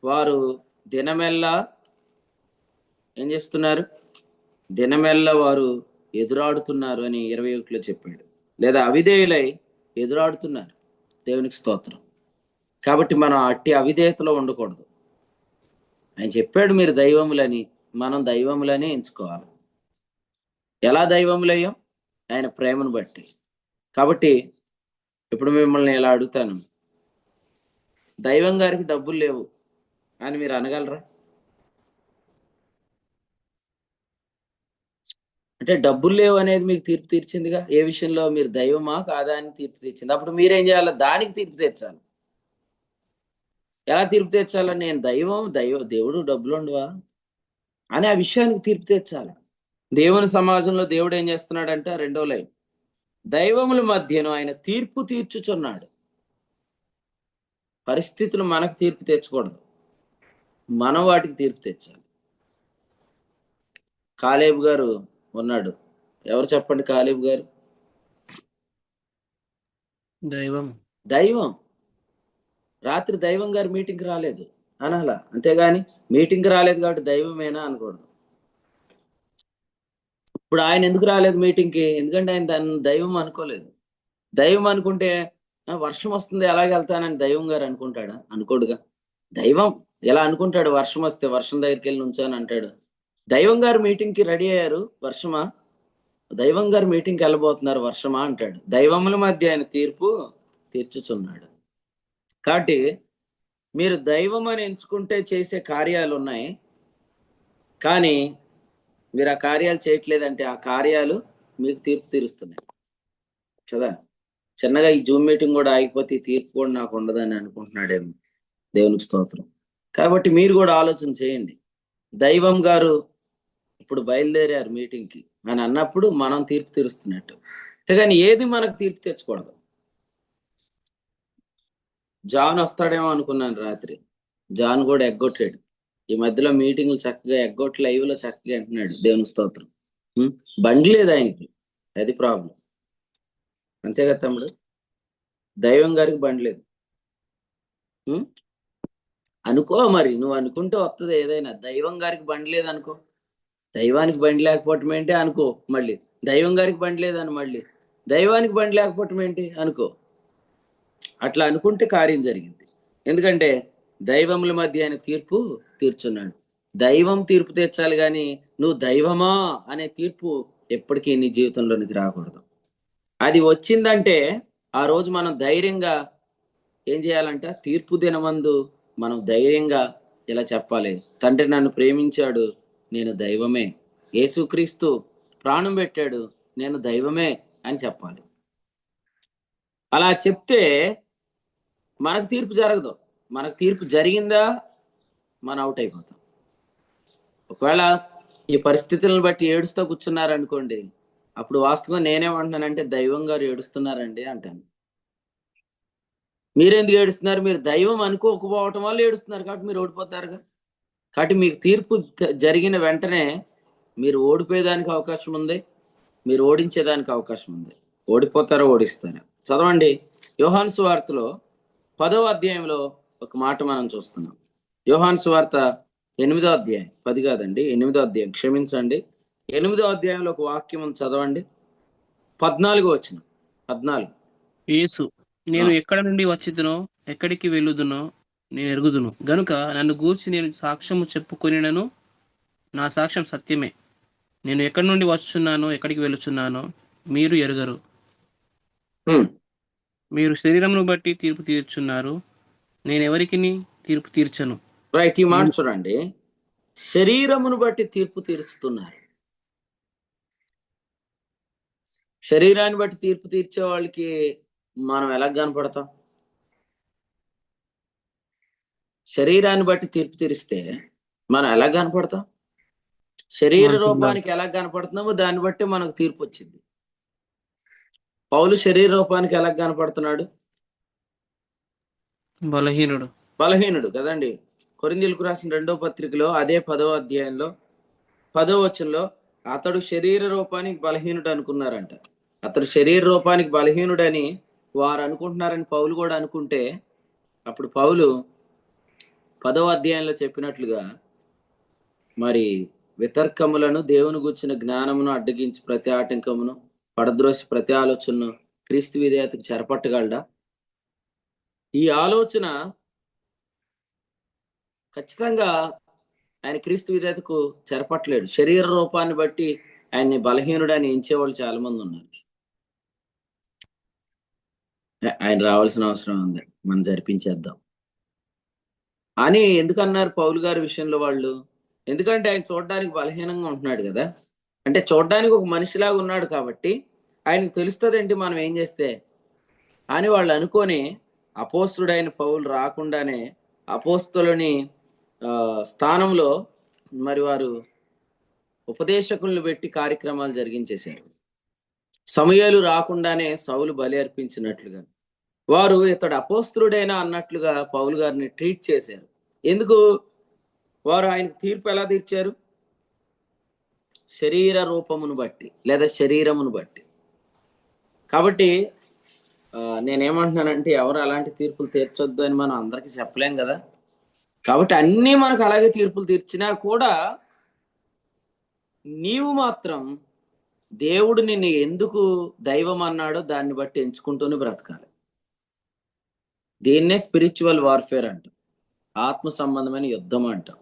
వారు దినమెల్లా ఏం చేస్తున్నారు? దినమెల్లా వారు ఎదురాడుతున్నారు అని 21లో చెప్పాడు. లేదా అవిధేయులై ఎదురాడుతున్నారు. దేవునికి స్తోత్రం. కాబట్టి మనం అట్టి అవిధేయతలో ఉండకూడదు. ఆయన చెప్పాడు మీరు దైవములని, మనం దైవములనే ఎంచుకోవాలి. ఎలా దైవములయ్యాం? ఆయన ప్రేమను బట్టి. కాబట్టి ఇప్పుడు మిమ్మల్ని ఇలా అడుగుతాను, దైవం గారికి డబ్బులు లేవు అని మీరు అనగలరా? అంటే డబ్బులు లేవు అనేది మీకు తీర్పు తీర్చిందిగా. ఏ విషయంలో? మీరు దైవమా కాదా అని తీర్పు తీర్చింది. అప్పుడు మీరేం చేయాలి? దానికి తీర్పు తీర్చాలి. ఎలా తీర్పు తీర్చాలని? నేను దేవుడు డబ్బులు ఉండవా అని ఆ విషయానికి తీర్పు తీర్చాలి. దేవుని సమాజంలో దేవుడు ఏం చేస్తున్నాడంటే 2వ లైన్, దైవముల మధ్యను ఆయన తీర్పు తీర్చుచున్నాడు. పరిస్థితులు మనకు తీర్పు తెచ్చకూడదు, మనం వాటికి తీర్పు తెచ్చాలి. కాలేబు గారు ఉన్నాడు. ఎవరు చెప్పండి? కాలేబు గారు దైవం. రాత్రి దైవం గారు మీటింగ్కి రాలేదు అనాలా, అంతేగాని మీటింగ్కి రాలేదు కాబట్టి దైవమేనా అనకూడదు. ఇప్పుడు ఆయన ఎందుకు రాలేదు మీటింగ్కి? ఎందుకంటే ఆయన దాన్ని దైవం అనుకోలేదు. దైవం అనుకుంటే వర్షం వస్తుంది ఎలాగ వెళ్తానని దైవం గారు అనుకుంటాడా? అనుకోడుగా. దైవం ఎలా అనుకుంటాడు? వర్షం వస్తే వర్షం దగ్గరికి వెళ్ళి నుంచోని అంటాడు. దైవం గారు మీటింగ్కి రెడీ అయ్యారు, వర్షమా? దైవం గారు మీటింగ్కి వెళ్ళబోతున్నారు, వర్షమా అంటాడు. దైవముల మధ్య ఆయన తీర్పు తీర్చుచున్నాడు. కాబట్టి మీరు దైవం అని ఎంచుకుంటే చేసే కార్యాలు ఉన్నాయి, కానీ మీరు ఆ కార్యాలు చేయట్లేదంటే ఆ కార్యాలు మీకు తీర్పు తీరుస్తున్నాయి. కదా. చిన్నగా ఈ జూమ్ మీటింగ్ కూడా ఆగిపోతే ఈ తీర్పు కూడా నాకు ఉండదని అనుకుంటున్నాడేమో. దేవునికి స్తోత్రం. కాబట్టి మీరు కూడా ఆలోచన చేయండి. దైవం గారు ఇప్పుడు బయలుదేరారు మీటింగ్కి అని అన్నప్పుడు మనం తీర్పు తీరుస్తున్నట్టు. కానీ ఏది మనకు తీర్పు తెచ్చకూడదు. జాన్ వస్తాడేమో అనుకున్నాను రాత్రి. జాన్ కూడా ఎగ్గొట్టాడు. ఈ మధ్యలో మీటింగ్లు చక్కగా ఎగ్గొట్టి లైవ్ లో చక్కగా అంటున్నాడు. దేవుని స్తోత్రం. బండి లేదు ఆయనకి, అది ప్రాబ్లం. అంతే కదా తమ్ముడు. దైవం గారికి బండి లేదు. అనుకో మరి, నువ్వు అనుకుంటే వస్తుంది ఏదైనా. దైవం గారికి బండి లేదు అనుకో. దైవానికి బండి లేకపోవటం ఏంటి అనుకో. మళ్ళీ దైవం గారికి బండి లేదని మళ్ళీ దైవానికి బండి లేకపోవటం ఏంటి అనుకో. అట్లా అనుకుంటే కార్యం జరిగింది. ఎందుకంటే దైవముల మధ్య ఆయన తీర్పు తీర్చున్నాడు. దైవం తీర్పు తీర్చాలి కానీ నువ్వు దైవమా అనే తీర్పు ఎప్పటికీ నీ జీవితంలోనికి రాకూడదు. అది వచ్చిందంటే ఆ రోజు మనం ధైర్యంగా ఏం చేయాలంట, తీర్పు దినమందు మనం ధైర్యంగా ఇలా చెప్పాలి, తండ్రి నన్ను ప్రేమించాడు, నేను దైవమే. యేసుక్రీస్తు ప్రాణం పెట్టాడు, నేను దైవమే అని చెప్పాలి. అలా చెప్తే మనకు తీర్పు జరగదు. మనకు తీర్పు జరిగిందా మనం అవుట్ అయిపోతాం. ఒకవేళ ఈ పరిస్థితులను బట్టి ఏడుస్తూ కూర్చున్నారనుకోండి, అప్పుడు వాస్తవంగా నేనేమంటున్నానంటే దైవం గారు ఏడుస్తున్నారండి అంటాను. మీరెందుకు ఏడుస్తున్నారు? మీరు దైవం అనుకోకపోవటం వల్ల ఏడుస్తున్నారు, కాబట్టి మీరు ఓడిపోతారుగా. కాబట్టి మీకు తీర్పు జరిగిన వెంటనే మీరు ఓడిపోయేదానికి అవకాశం ఉంది, మీరు ఓడించేదానికి అవకాశం ఉంది. ఓడిపోతారో ఓడిస్తారో. చదవండి యోహాను సువార్తలో 10వ అధ్యాయంలో ఒక మాట మనం చూస్తున్నాం. యోహాను సువార్త 8వ అధ్యాయం, 10 కాదండి 8వ అధ్యాయం, క్షమించండి. 8వ అధ్యాయంలో ఒక వాక్యం చదవండి. 14వ వచనం. 14. యేసు, నేను ఎక్కడ నుండి వచ్చితునో ఎక్కడికి వెళ్ళుదునో నేను ఎరుగుదును గనుక నన్ను గూర్చి నేను సాక్ష్యము చెప్పుకొనినను నా సాక్ష్యం సత్యమే. నేను ఎక్కడి నుండి వచ్చుచున్నానో ఎక్కడికి వెళ్ళుచున్నానో మీరు ఎరుగరు. మీరు శరీరమును బట్టి తీర్పు తీర్చున్నారు, నేను ఎవరికి తీర్పు తీర్చను. రైట్, ఈ మాట చూడండి. శరీరమును బట్టి తీర్పు తీర్చుతున్నారు. శరీరాన్ని బట్టి తీర్పు తీర్చే వాళ్ళకి మనం ఎలా కనపడతాం? శరీరాన్ని బట్టి తీర్పు తీరిస్తే మనం ఎలా కనపడతాం? శరీర రూపానికి ఎలా కనపడుతున్నామో దాన్ని బట్టి మనకు తీర్పు వచ్చింది. పౌలు శరీర రూపానికి ఎలా కనపడుతున్నాడు? బలహీనుడు కదండి. కొరింథీయులకు రాసిన 2వ పత్రికలో అదే 10వ అధ్యాయంలో 10వ వచనంలో అతడు శరీర రూపానికి బలహీనుడు అనుకున్నారంట. అతడు శరీర రూపానికి బలహీనుడని వారు అనుకుంటున్నారని పౌలు కూడా అనుకుంటే, అప్పుడు పౌలు 10వ అధ్యాయంలో చెప్పినట్లుగా మరి వితర్కములను, దేవుని గూర్చిన జ్ఞానమును అడ్డగించి ప్రతి ఆటంకమును పడద్రోసి ప్రతి ఆలోచనను క్రీస్తు విధేయతకు చెరపట్టగలడా? ఈ ఆలోచన ఖచ్చితంగా ఆయన క్రీస్తు విధేయతకు చెరపట్టలేడు. శరీర రూపాన్ని బట్టి ఆయన్ని బలహీనుడని ఎంచేవాళ్ళు చాలా మంది ఉన్నారు. ఆయన రావాల్సిన అవసరం ఉంది, మనం జరిపించేద్దాం అని ఎందుకన్నారు పౌలు గారి విషయంలో వాళ్ళు? ఎందుకంటే ఆయన చూడడానికి బలహీనంగా ఉంటున్నాడు కదా. అంటే చూడడానికి ఒక మనిషిలాగా ఉన్నాడు కాబట్టి ఆయనకు తెలుస్తుందేంటి మనం ఏం చేస్తే అని వాళ్ళు అనుకొని అపోస్తుడైన పౌలు రాకుండానే అపోస్తులని స్థానంలో మరి వారు ఉపదేశకులను పెట్టి కార్యక్రమాలు జరిగించేశారు. సమూయేలు రాకుండానే సౌలు బలి అర్పించినట్లుగా వారు ఇతడు అపోస్తుడైనా అన్నట్లుగా పౌలు గారిని ట్రీట్ చేశారు. ఎందుకు? వారు ఆయనకు తీర్పు ఎలా తీర్చారు? శరీర రూపమును బట్టి లేదా శరీరమును బట్టి. కాబట్టి నేనేమంటున్నానంటే ఎవరు అలాంటి తీర్పులు తీర్చొద్దు అని మనం అందరికీ చెప్పలేం కదా. కాబట్టి అన్నీ మనకు అలాగే తీర్పులు తీర్చినా కూడా నీవు మాత్రం దేవుడు నిన్ను ఎందుకు దైవం అన్నాడో దాన్ని బట్టి ఎంచుకుంటూనే బ్రతకాలి. దీన్నే స్పిరిచువల్ వార్ఫేర్ అంటాం, ఆత్మ సంబంధమైన యుద్ధం అంటాం.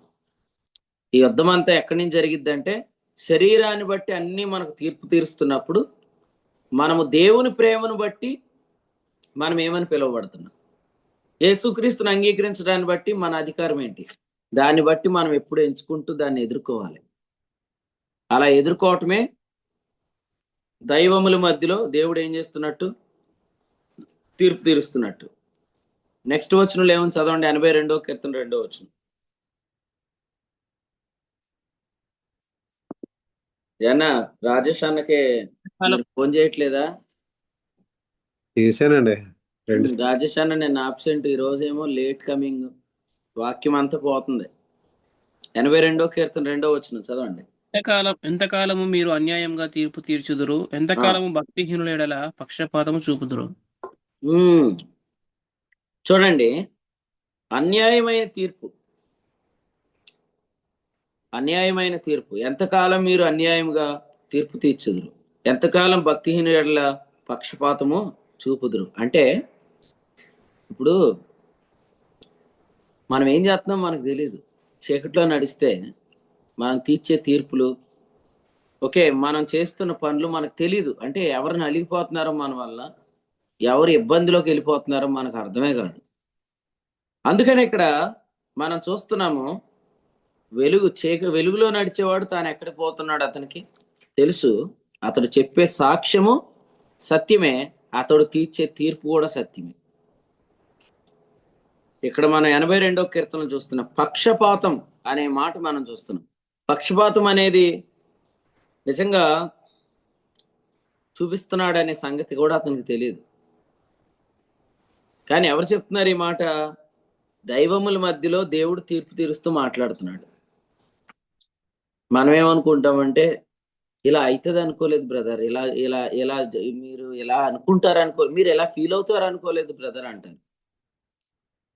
ఈ యుద్ధం అంతా ఎక్కడి నుంచి జరిగిద్దంటే శరీరాన్ని బట్టి అన్నీ మనకు తీర్పు తీరుస్తున్నప్పుడు మనము దేవుని ప్రేమను బట్టి మనం ఏమని పిలువబడుతున్నాం, యేసుక్రీస్తుని అంగీకరించడాన్ని బట్టి మన అధికారం ఏంటి, దాన్ని బట్టి మనం ఎప్పుడు ఎంచుకుంటూ దాన్ని ఎదుర్కోవాలి. అలా ఎదుర్కోవటమే దైవముల మధ్యలో దేవుడు ఏం చేస్తున్నట్టు? తీర్పు తీరుస్తున్నట్టు. నెక్స్ట్ వచనంలో ఏమని చదవండి, 82వ కీర్తన 2వ వచనం. ఏనా రాజేష్ అన్నకే మీరు ఫోన్ చేయట్లేదా? చేశానండి. రాజేష్ అన్న నేను ఆబ్సెంట్, ఈ రోజేమో లేట్ కమింగ్, వాక్యం అంతా పోతుంది. 82వ కీర్తన 2వ వచనం చదవండి. ఎంతకాలము మీరు అన్యాయంగా తీర్పు తీర్చుదురు, ఎంతకాలము భక్తిహీనుల ఎడల పక్షపాతము చూపుదురు. చూడండి, అన్యాయమైన తీర్పు, అన్యాయమైన తీర్పు. ఎంతకాలం మీరు అన్యాయంగా తీర్పు తీర్చుదురు, ఎంతకాలం భక్తిహీనుల ఎడల పక్షపాతము చూపుదురు. అంటే ఇప్పుడు మనం ఏం చేస్తున్నాం మనకు తెలియదు. చీకట్లో నడిస్తే మనం తీర్చే తీర్పులు, ఓకే, మనం చేస్తున్న పనులు మనకు తెలీదు. అంటే ఎవరు నలిగిపోతున్నారో మన వల్ల, ఎవరు ఇబ్బందిలోకి వెళ్ళిపోతున్నారో మనకు అర్థమే కాదు. అందుకని ఇక్కడ మనం చూస్తున్నాము, వెలుగులో నడిచేవాడు తాను ఎక్కడికి పోతున్నాడు అతనికి తెలుసు. అతడు చెప్పే సాక్ష్యము సత్యమే, అతడు తీర్చే తీర్పు కూడా సత్యమే. ఇక్కడ మనం 82వ కీర్తన చూస్తున్నాం. పక్షపాతం అనే మాట మనం చూస్తున్నాం. పక్షపాతం అనేది నిజంగా చూపిస్తున్నాడు అనే సంగతి కూడా అతనికి తెలియదు. కానీ ఎవరు చెప్తున్నారు ఈ మాట? దైవముల మధ్యలో దేవుడు తీర్పు తీరుస్తూ మాట్లాడుతున్నాడు. మనం ఏమనుకుంటామంటే, ఇలా అవుతుంది అనుకోలేదు బ్రదర్, ఇలా ఇలా ఇలా మీరు ఇలా అనుకుంటారు అనుకో, మీరు ఎలా ఫీల్ అవుతారు అనుకోలేదు బ్రదర్ అంటారు.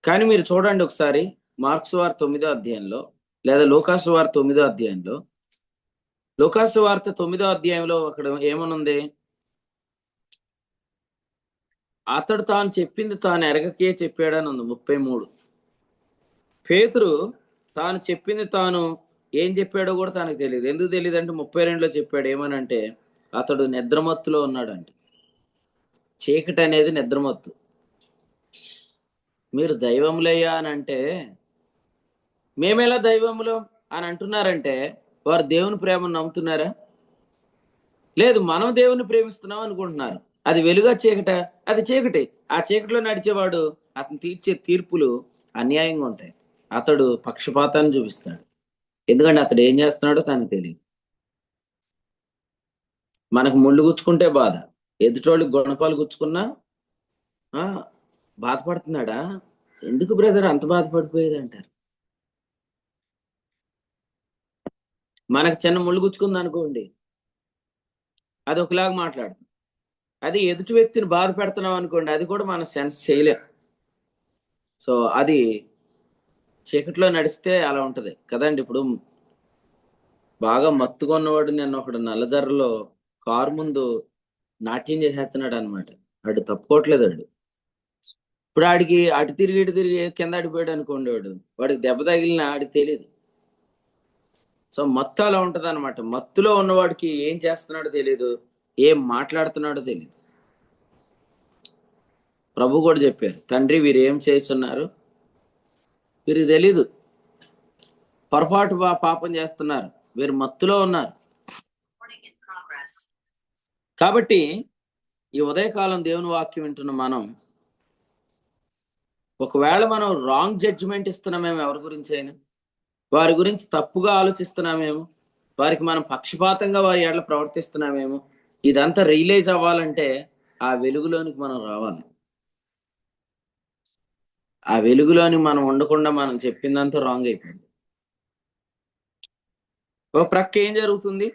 కానీ మీరు చూడండి ఒకసారి, మార్క్స్ వార్త 9వ అధ్యాయంలో లేదా లూకాసు వార్త 9వ అధ్యాయంలో, లూకాసు వార్త 9వ అధ్యాయంలో అక్కడ ఏమనుంది? అతడు తాను చెప్పింది తాను ఎరగకే చెప్పాడని ఉంది 33. పేతురు తాను చెప్పింది తాను ఏం చెప్పాడో కూడా తనకు తెలియదు. ఎందుకు తెలియదు అంటే 32లో చెప్పాడు. ఏమనంటే, అతడు నిద్రమత్తులో ఉన్నాడంటే. చీకటి అనేది నిద్రమత్తు. మీరు దైవములయ్యా అని అంటే, మేమెలా దైవములు అని అంటున్నారంటే, వారు దేవుని ప్రేమను నమ్ముతున్నారా? లేదు, మనం దేవుని ప్రేమిస్తున్నాం అనుకుంటున్నారు. అది వెలుగా చీకట? అది చీకటి. ఆ చీకటిలో నడిచేవాడు అతను తీర్చే తీర్పులు అన్యాయంగా ఉంటాయి. అతడు పక్షపాతాన్ని చూపిస్తాడు. ఎందుకంటే అతడు ఏం చేస్తున్నాడో తనకు తెలియదు. మనకు ముళ్ళు గుచ్చుకుంటే బాధ, ఎదుటోళ్ళకి గుణపాలు గుచ్చుకున్నా బాధపడుతున్నాడా? ఎందుకు బ్రదర్ అంత బాధపడిపోయేది అంటారు. మనకు చిన్న ముళ్ళు గుచ్చుకుంది అనుకోండి, అది ఒకలాగా మాట్లాడుతుంది. అది ఎదుటి వ్యక్తిని బాధ పెడుతున్నాం అనుకోండి, అది కూడా మనం సెన్స్ చేయలేం. సో అది చీకట్లో నడిస్తే అలా ఉంటది కదండి. ఇప్పుడు బాగా మత్తుగా ఉన్నవాడు, నేను ఒకడు నల్లజర్రలో కారు ముందు నాట్యం చేసేస్తున్నాడు అనమాట. వాడు తప్పుకోవట్లేదు. ఇప్పుడు ఆడికి అటు తిరిగి ఇటు తిరిగి కింద ఆడిపోయాడు అనుకోండి, వాడికి దెబ్బ తగిలిన ఆడికి తెలియదు. సో మత్తు అలా ఉంటది అనమాట. మత్తులో ఉన్నవాడికి ఏం చేస్తున్నాడో తెలియదు, ఏం మాట్లాడుతున్నాడో తెలియదు. ప్రభు కూడా చెప్పారు, తండ్రి వీరు ఏం చేస్తున్నారు వీరికి తెలీదు, పొరపాటు పాపం చేస్తున్నారు, వీరు మత్తులో ఉన్నారు. కాబట్టి ఈ ఉదయకాలం దేవుని వాక్యం వింటున్న మనం, ఒకవేళ మనం రాంగ్ జడ్జిమెంట్ ఇస్తున్నామేమో ఎవరి గురించి అయినా, వారి గురించి తప్పుగా ఆలోచిస్తున్నామేమో, వారికి మనం పక్షపాతంగా వారి ఏళ్ళ ప్రవర్తిస్తున్నామేమో, ఇదంతా రియలైజ్ అవ్వాలంటే ఆ వెలుగులోనికి మనం రావాలి. ఆ వెలుగులోని మనం ఉండకుండా మనం చెప్పిందంతా రాంగ్ అయిపోయింది. ఒక ప్రక్క ఏం జరుగుతుంది?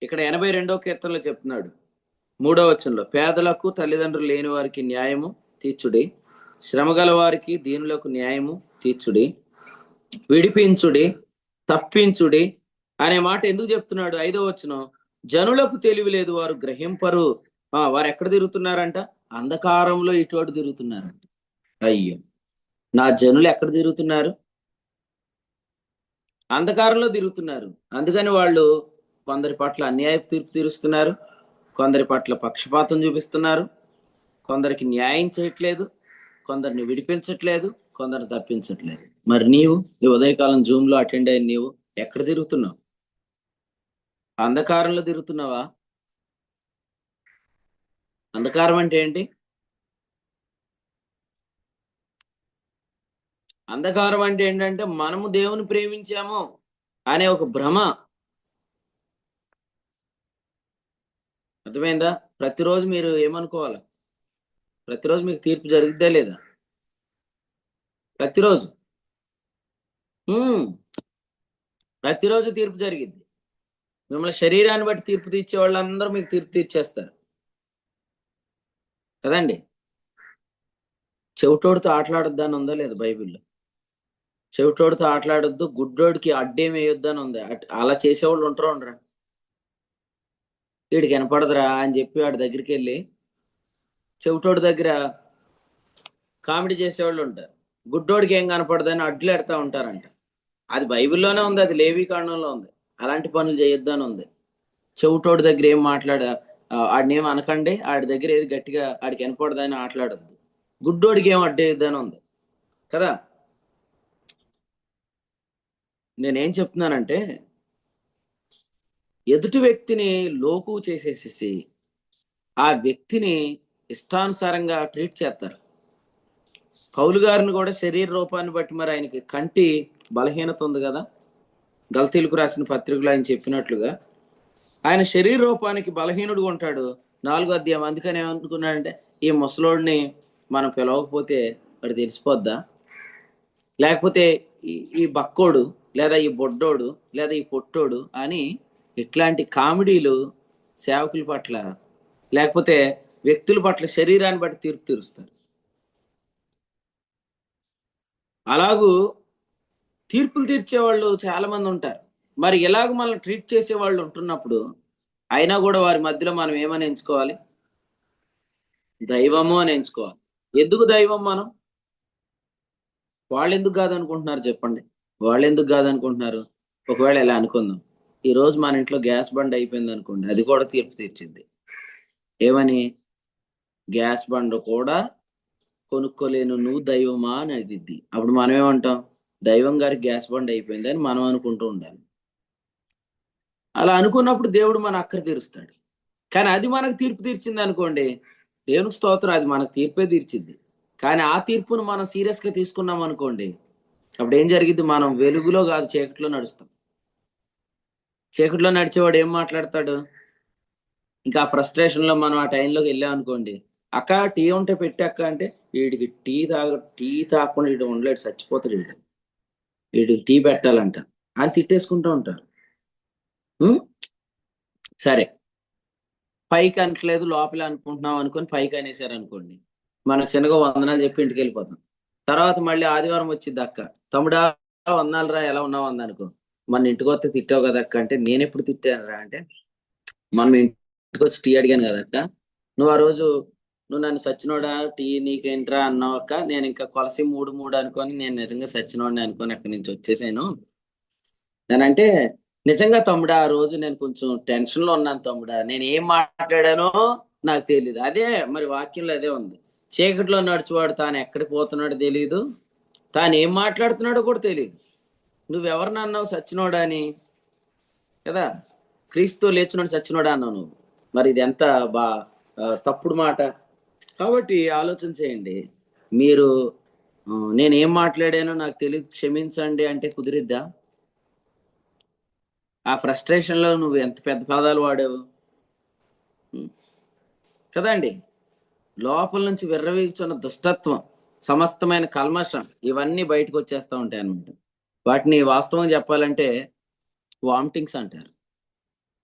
ఇక్కడ 82వ కీర్తనలో చెప్తున్నాడు 3వ వచనంలో, పేదలకు తల్లిదండ్రులు లేని వారికి న్యాయము తీర్చుడి, శ్రమగల వారికి దీనులకు న్యాయము తీర్చుడి, విడిపించుడి, తప్పించుడి అనే మాట ఎందుకు చెప్తున్నాడు? 5వ వచనం, జనులకు తెలివి లేదు, వారు గ్రహింపరు. వారు ఎక్కడ తిరుగుతున్నారంట? అంధకారంలో ఇటువంటి తిరుగుతున్నారంట. అయ్యో, నా జనులు ఎక్కడ తిరుగుతున్నారు? అంధకారంలో తిరుగుతున్నారు. అందుకని వాళ్ళు కొందరి పట్ల అన్యాయపు తీర్పు తీరుస్తున్నారు, కొందరి పట్ల పక్షపాతం చూపిస్తున్నారు, కొందరికి న్యాయం చేయట్లేదు, కొందరిని విడిపించట్లేదు, కొందరిని తప్పించట్లేదు. మరి నీవు ఈ ఉదయకాలం జూమ్లో అటెండ్ అయిన నీవు ఎక్కడ తిరుగుతున్నావు? అంధకారంలో తిరుగుతున్నావా? అంధకారం అంటే ఏంటి? అంధకారం అంటే ఏంటంటే మనము దేవుని ప్రేమించాము అనే ఒక భ్రమ. అర్థమైందా? ప్రతిరోజు మీరు ఏమనుకోవాలి? ప్రతిరోజు మీకు తీర్పు జరుగుద్దా లేదా? ప్రతిరోజు ప్రతిరోజు తీర్పు జరిగిద్ది. మిమ్మల్ని శరీరాన్ని బట్టి తీర్పు తీర్చే వాళ్ళందరూ మీకు తీర్పు తీర్చేస్తారు కదండి. చెవిటోడితో ఆటలాడొద్దు అని ఉందా లేదు బైబిల్లో? చెవిటోడితో ఆటలాడొద్దు, గుడ్డోడికి అడ్డేం వేయొద్దు అని ఉంది. అలా చేసేవాళ్ళు ఉంటారా ఉండరా? వీడికి వినపడదురా అని చెప్పి వాడి దగ్గరికి వెళ్ళి చెవిటోడి దగ్గర కామెడీ చేసేవాళ్ళు ఉంటారు. గుడ్డోడికి ఏం కనపడదని అడ్లు ఎడతా ఉంటారంట. అది బైబిల్లోనే ఉంది, అది లేవి కాండంలో ఉంది. అలాంటి పనులు చేయొద్దు అని ఉంది. చెవిటోడి దగ్గర ఏం ఆడిని ఏం అనకండి, ఆడి దగ్గర ఏది గట్టిగా ఆడికి వినపడదని ఆటలాడద్దు. గుడ్డోడికి ఏం అడ్డేయొద్దని ఉంది కదా. నేనేం చెప్తున్నానంటే ఎదుటి వ్యక్తిని లోకు చేసేసేసి ఆ వ్యక్తిని ఇష్టానుసారంగా ట్రీట్ చేస్తారు. పౌలు గారిని కూడా శరీర రూపాన్ని బట్టి మరి ఆయనకి కంటి బలహీనత ఉంది కదా. గల్తీలకు రాసిన పత్రికలో ఆయన చెప్పినట్లుగా ఆయన శరీర రూపానికి బలహీనుడు ఉంటాడు. 4వ అధ్యాయం. అందుకని ఏమనుకున్నాడంటే ఈ ముసలోడిని మనం పిలవకపోతే వాడు తెలిసిపోద్దా, లేకపోతే ఈ బక్కోడు లేదా ఈ బొడ్డోడు లేదా ఈ పొట్టోడు అని ఇట్లాంటి కామెడీలు సేవకుల పట్ల లేకపోతే వ్యక్తుల పట్ల శరీరాన్ని బట్టి తీర్పు తీరుస్తారు. అలాగూ తీర్పులు తీర్చేవాళ్ళు చాలా మంది ఉంటారు. మరి ఎలాగ మనల్ని ట్రీట్ చేసేవాళ్ళు ఉంటున్నప్పుడు అయినా కూడా వారి మధ్యలో మనం ఏమని ఎంచుకోవాలి? దైవము అని ఎంచుకోవాలి. ఎందుకు దైవం? మనం వాళ్ళు ఎందుకు కాదనుకుంటున్నారు చెప్పండి? వాళ్ళు ఎందుకు కాదనుకుంటున్నారు? ఒకవేళ ఎలా అనుకుందాం, ఈ రోజు మన ఇంట్లో గ్యాస్ బండ్ అయిపోయింది అనుకోండి, అది కూడా తీర్పు తీర్చింది. ఏమని? గ్యాస్ బండ్ కూడా కొనుక్కోలేను నువ్వు దైవమా అని అడిగిద్ది. అప్పుడు మనం ఏమంటాం? దైవం గారికి గ్యాస్ బండ్ అయిపోయింది అని మనం అనుకుంటూ ఉండాలి. అలా అనుకున్నప్పుడు దేవుడు మన అక్కర తీరుస్తాడు. కానీ అది మనకు తీర్పు తీర్చింది అనుకోండి, దేవునికి స్తోత్రం, అది మనకు తీర్పే తీర్చింది. కానీ ఆ తీర్పును మనం సీరియస్ గా తీసుకున్నాం అనుకోండి, అప్పుడు ఏం జరిగింది? మనం వెలుగులో కాదు చీకట్లో నడుస్తాం. చీకట్లో నడిచేవాడు ఏం మాట్లాడతాడు? ఇంకా ఆ ఫ్రస్ట్రేషన్ లో మనం ఆ టైంలోకి వెళ్ళాం అనుకోండి, అక్క టీ ఉంటే పెట్టి అక్క అంటే వీడికి టీ తాగకుండా వీడు ఉండలేడు, చచ్చిపోతాడు, వీడికి టీ పెట్టాలంట అని తిట్టేసుకుంటూ ఉంటారు. సరే, పైకి అనట్లేదు లోపల అనుకుంటున్నాం అనుకొని పైకి అనేసారు అనుకోండి, మనకు చిన్నగా వందనాలు చెప్పి ఇంటికి వెళ్ళిపోతాం. తర్వాత మళ్ళీ ఆదివారం వచ్చింది, అక్క తమ్ముడా వందనాలు రా, ఎలా ఉన్నావు అందనుకో. మన ఇంటికి వస్తే తిట్టావు కదా అక్క అంటే, నేను ఎప్పుడు తిట్టాను రా అంటే, మనం ఇంటికి వచ్చి టీ అడిగాను కదక్క, నువ్వు ఆ రోజు నువ్వు నన్ను సచ్చినోడా టీ నీకేంట్రా అన్నావు అక్క, నేను ఇంకా కొలసి 3 అనుకొని నేను నిజంగా సచ్చినోడిని అనుకొని అక్కడి నుంచి వచ్చేసాను. నేనంటే నిజంగా తమ్ముడా ఆ రోజు నేను కొంచెం టెన్షన్ లో ఉన్నాను తమ్ముడా, నేను ఏం మాట్లాడానో నాకు తెలియదు. అదే మరి వాక్యంలో అదే ఉంది. చీకటిలో నడుచువాడు తాను ఎక్కడికి పోతున్నాడో తెలియదు, తాను ఏం మాట్లాడుతున్నాడో కూడా తెలియదు. నువ్వెవరిని అన్నావు సచ్చినోడా అని కదా? క్రీస్తు లేచినోడు సచ్చినోడా అన్నావు నువ్వు. మరి ఇది ఎంత తప్పుడు మాట. కాబట్టి ఆలోచన చేయండి. మీరు నేనేం మాట్లాడానో నాకు తెలియదు క్షమించండి అంటే కుదిరిద్దా? ఆ ఫ్రస్ట్రేషన్ లో నువ్వు ఎంత పెద్ద పదాలు వాడావు కదండి. లోపల నుంచి విర్రవీగుచున్న దుష్టత్వం, సమస్తమైన కల్మషం, ఇవన్నీ బయటకు వచ్చేస్తూ ఉంటాయి అన్నమాట. వాటిని వాస్తవం చెప్పాలంటే వామిటింగ్స్ అంటారు.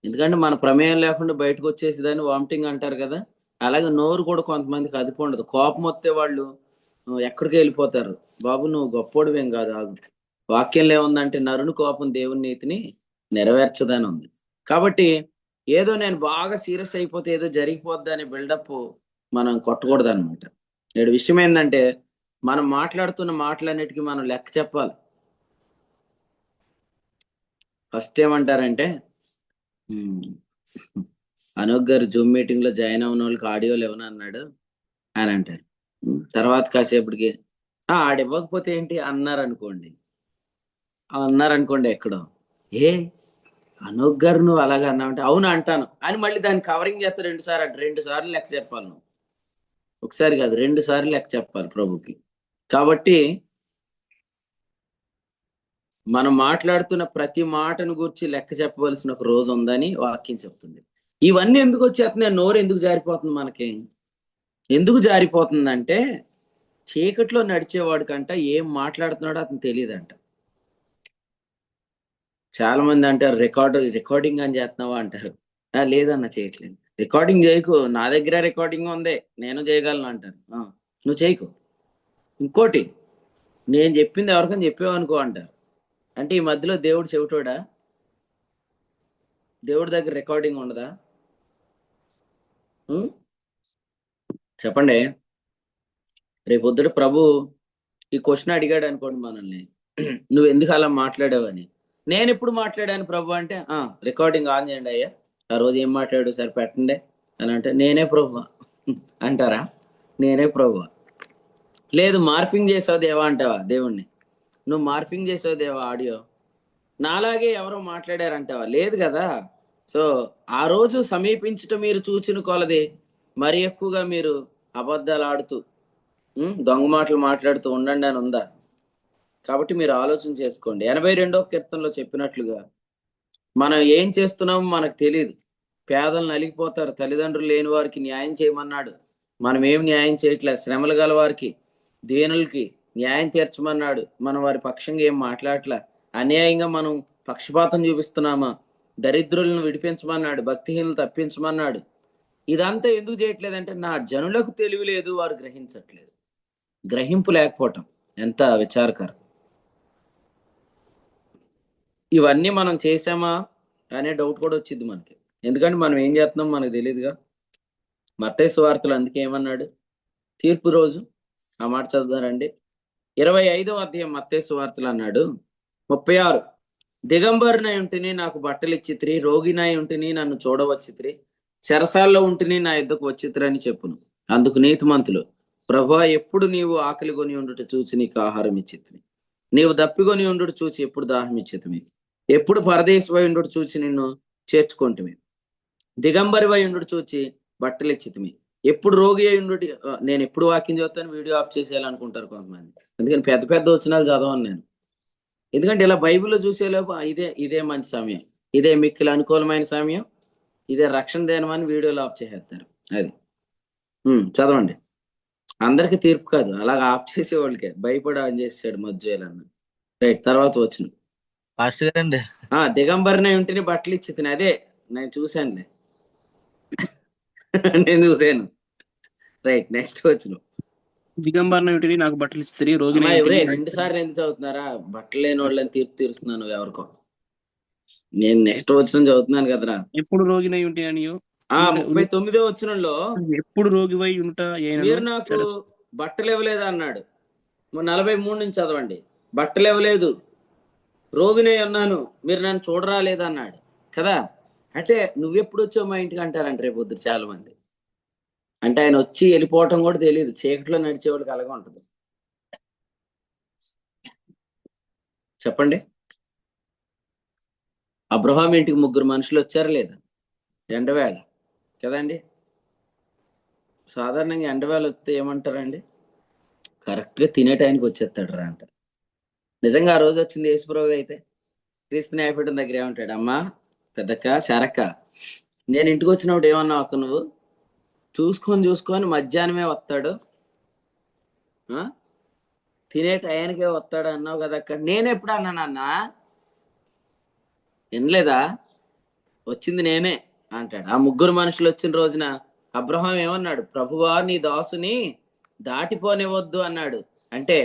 ఎందుకంటే మన ప్రమేయం లేకుండా బయటకు వచ్చేసేదాన్ని వామిటింగ్ అంటారు కదా. అలాగే నోరు కూడా కొంతమందికి అదుపు ఉండదు. కోపం వస్తే వాళ్ళు ఎక్కడికి వెళ్ళిపోతారు. బాబు నువ్వు గొప్పోడివేం కాదు, ఆగు. వాక్యంలో ఏముందంటే నరుని కోపం దేవుని నీతిని నెరవేర్చదని ఉంది. కాబట్టి ఏదో నేను బాగా సీరియస్ అయిపోతే ఏదో జరిగిపోద్ది అనే బిల్డప్ మనం కొట్టకూడదు అనమాట. నేడు విషయం ఏంటంటే మనం మాట్లాడుతున్న మాటలన్నిటికీ మనం లెక్క చెప్పాలి. ఫస్ట్ ఏమంటారంటే అనూప్ గారు జూమ్ మీటింగ్ లో జాయిన్ అవ్వని వాళ్ళకి ఆడియోలు ఇవ్వనన్నాడు అని అంటారు. తర్వాత కాసేపటికి ఆడివ్వకపోతే ఏంటి అన్నారనుకోండి ఎక్కడో, ఏ అనూప్ గారు నువ్వు అలాగా అన్నావంటే అవును అంటాను అని మళ్ళీ దాన్ని కవరింగ్ చేస్తా 2 సార్లు లెక్క చెప్పాలి నువ్వు. ఒకసారి కాదు 2 సార్లు లెక్క చెప్పాలి ప్రభుకి. కాబట్టి మనం మాట్లాడుతున్న ప్రతి మాటను గురించి లెక్క చెప్పవలసిన ఒక రోజు ఉందని వాక్యం చెప్తుంది. ఇవన్నీ ఎందుకు వచ్చేస్తున్నాయి? నోరు ఎందుకు జారిపోతుంది మనకి? ఎందుకు జారిపోతుందంటే చీకట్లో నడిచేవాడు కంట ఏం మాట్లాడుతున్నాడో అతను తెలియదంట. చాలా మంది అంటారు రికార్డింగ్ అని చేస్తున్నావా అంటారు. లేదన్న చేయట్లేదు. రికార్డింగ్ చేయకు, నా దగ్గర రికార్డింగ్ ఉంది, నేను చేయగలను అంటారు. నువ్వు చేయకు. ఇంకోటి, నేను చెప్పింది ఎవరికని చెప్పావు అనుకో అంటారు. అంటే ఈ మధ్యలో దేవుడు చెవిటోడా? దేవుడి దగ్గర రికార్డింగ్ ఉండదా? చెప్పండి. రేపొద్దుట ప్రభు ఈ క్వశ్చన్ అడిగాడు అనుకోండి మనల్ని, నువ్వు ఎందుకు అలా మాట్లాడావని. నేను ఎప్పుడు మాట్లాడాను ప్రభు అంటే, రికార్డింగ్ ఆన్ చేయండి అయ్యా, ఆ రోజు ఏం మాట్లాడు సరే పెట్టండి అని అంటే, నేనే ప్రభు అంటారా? నేనే ప్రభు. లేదు మార్ఫింగ్ చేసావు దేవా అంటావా దేవుణ్ణి? నువ్వు మార్ఫింగ్ చేసావు దేవా ఆడియో, నాలాగే ఎవరో మాట్లాడారంటావా? లేదు కదా. సో ఆ రోజు సమీపించటం మీరు చూచిన కొలది మరి ఎక్కువగా మీరు అబద్ధాలు ఆడుతూ దొంగ మాటలు మాట్లాడుతూ ఉండండి అని ఉందా? కాబట్టి మీరు ఆలోచన చేసుకోండి. 82వ కీర్తనలో చెప్పినట్లుగా మనం ఏం చేస్తున్నామో మనకు తెలియదు. పేదలు నలిగిపోతారు, తల్లిదండ్రులు లేని వారికి న్యాయం చేయమన్నాడు. మనం ఏం న్యాయం చేయట్లేదు. శ్రమలు గల వారికి, దీనులకి న్యాయం తీర్చమన్నాడు. మనం వారి పక్షంగా ఏం మాట్లాడట్లా. అన్యాయంగా మనం పక్షపాతం చూపిస్తున్నామా? దరిద్రులను విడిపించమన్నాడు, భక్తిహీనులు తప్పించమన్నాడు. ఇదంతా ఎందుకు చేయట్లేదంటే నా జనులకు తెలివి లేదు, వారు గ్రహించట్లేదు. గ్రహింపు లేకపోవటం ఎంత విచారకరం. ఇవన్నీ మనం చేసామా అనే డౌట్ కూడా వచ్చింది మనకి. ఎందుకంటే మనం ఏం చేస్తున్నాం మనకు తెలియదుగా. మత్తయి సువార్తలు అందుకే ఏమన్నాడు? తీర్పు రోజు ఆ మాట చదువుతారండి. 25వ అధ్యాయం మత్తయి సువార్తలు అన్నాడు 36, దిగంబరునై ఉంటిని నాకు బట్టలు ఇచ్చితిరి, రోగినై ఉంటిని నన్ను చూడవచ్చితిరి, చెరసాల్లో ఉంటిని నా యుద్ధకు వచ్చితిరి అని చెప్పును. అందుకు నీతిమంతులు, ప్రభువా ఎప్పుడు నీవు ఆకలి కొని ఉండుట చూచి నీకు ఆహారం ఇచ్చితివి, నీవు దప్పికొని ఉండుట చూచి ఎప్పుడు దాహం ఇచ్చితివి, ఎప్పుడు పరదేశివై ఉండుట చూచి నిన్ను చేర్చుకుంటుమి, దిగంబరివై ఉండుట చూచి బట్టలు ఇచ్చితిమి, ఎప్పుడు రోగి అయి ఉండుటి. నేను ఎప్పుడు వాక్యం చదువుతాను వీడియో ఆఫ్ చేసేయాలనుకుంటారు కొంతమంది. అందుకని పెద్ద పెద్ద వచనాలు చదవను నేను. ఎందుకంటే ఇలా బైబిల్లో చూసేలోపు ఇదే మంచి సమయం, ఇదే మిక్కిలి అనుకూలమైన సమయం, ఇదే రక్షణ దేనమని వీడియోలు ఆఫ్ చేసేస్తారు. అది చదవండి. అందరికి తీర్పు కాదు, అలాగ ఆఫ్ చేసేవాళ్ళకే భయపడి ఆన్ చేసాడు మధ్యలన్న. రైట్, తర్వాత వచ్చిన పాస్టర్ గారండి. దిగంబరినే ఉంటేనే బట్టలు ఇచ్చి తిని, అదే నేను చూశానులే. నేను చూశాను. రైట్, నెక్స్ట్ వచ్చిన దిగంబరణ ఇంటిని నాకు బట్టలు ఇచ్చి రోగి 2 సార్లు ఎందుకు చదువుతున్నారా? బట్టలు లేని వాళ్ళని తీర్పు తీరుస్తున్నాను ఎవరికో. నేను నెక్స్ట్ వచ్చిన చదువుతున్నాను కదరా. ఎప్పుడు రోగినై ఉంటే అని 39వ వచనంలో ఎప్పుడు రోగివై ఉంట మీరు నాకు బట్టలు ఇవ్వలేదు అన్నాడు. 43 నుంచి చదవండి. బట్టలు ఇవ్వలేదు, రోగినే ఉన్నాను, మీరు నన్ను చూడరాలేదు అన్నాడు కదా. అంటే నువ్వెప్పుడు వచ్చావు మా ఇంటికి అంటారంట రేపు పొద్దు చాలా మంది. అంటే ఆయన వచ్చి వెళ్ళిపోవటం కూడా తెలియదు. చీకట్లో నడిచేవాళ్ళకి అలాగే ఉంటుంది. చెప్పండి. అబ్రహాం ఇంటికి 3 మనుషులు వచ్చారా లేదా? ఎండవేళ కదండి. సాధారణంగా ఎండవేళ వస్తే ఏమంటారండి? కరెక్ట్గా తినే టైంకి వచ్చేస్తాడు రా అంటారు. నిజంగా ఆ రోజు వచ్చింది యేసుప్రభు అయితే క్రీస్తు న్యాయపీఠం దగ్గర ఏమంటాడు? అమ్మా పెద్దక్క శరక్క, నేను ఇంటికి వచ్చినప్పుడు ఏమన్నావు అక్క నువ్వు? చూసుకొని మధ్యాహ్నమే వస్తాడు, తినే టయానికే వస్తాడు అన్నావు కదా అక్క. నేను ఎప్పుడు అన్నాను అన్న? వినలేదా? వచ్చింది నేనే అంటాడు. ఆ 3 మనుషులు వచ్చిన రోజున అబ్రహాం ఏమన్నాడు? ప్రభువా నీ దాసుని దాటిపోనివద్దు అన్నాడు. అంటే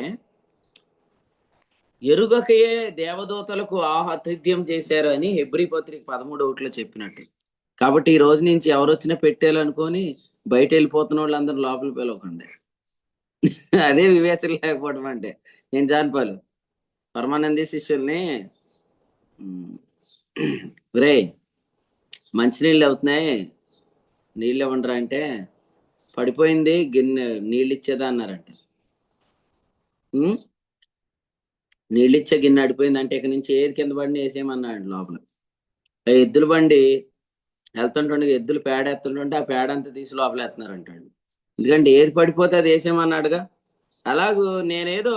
ఎరుగకయే దేవదూతలకు ఆతిథ్యం చేశారు అని హెబ్రీ పత్రిక 13:1 చెప్పినట్టు. కాబట్టి ఈ రోజు నుంచి ఎవరు వచ్చినా పెట్టేయాలనుకొని బయట వెళ్ళిపోతున్న వాళ్ళందరూ లోపల పిలవకండి. అదే వివేచన లేకపోవడం అంటే. నేను జాన్పాలు పరమానంది శిష్యుల్ని, రే మంచినీళ్ళు అవుతున్నాయి, నీళ్ళు ఇవ్వండిరా అంటే, పడిపోయింది గిన్నె నీళ్ళు ఇచ్చేదా అన్నారంట. నీళ్ళు ఇచ్చే గిన్నె అడిపోయింది అంటే ఇక నుంచి ఏది కింద పడిన వేసేయమన్నాడు లోపల. ఎద్దుల బండి వెళ్తుంటుండే ఎద్దులు పేడ ఎత్తుంటుంటే ఆ పేడ అంతా తీసి లోపల వేస్తున్నారంటాడు. ఎందుకంటే ఏది పడిపోతే అది వేసేయమన్నాడుగా. అలాగూ నేనేదో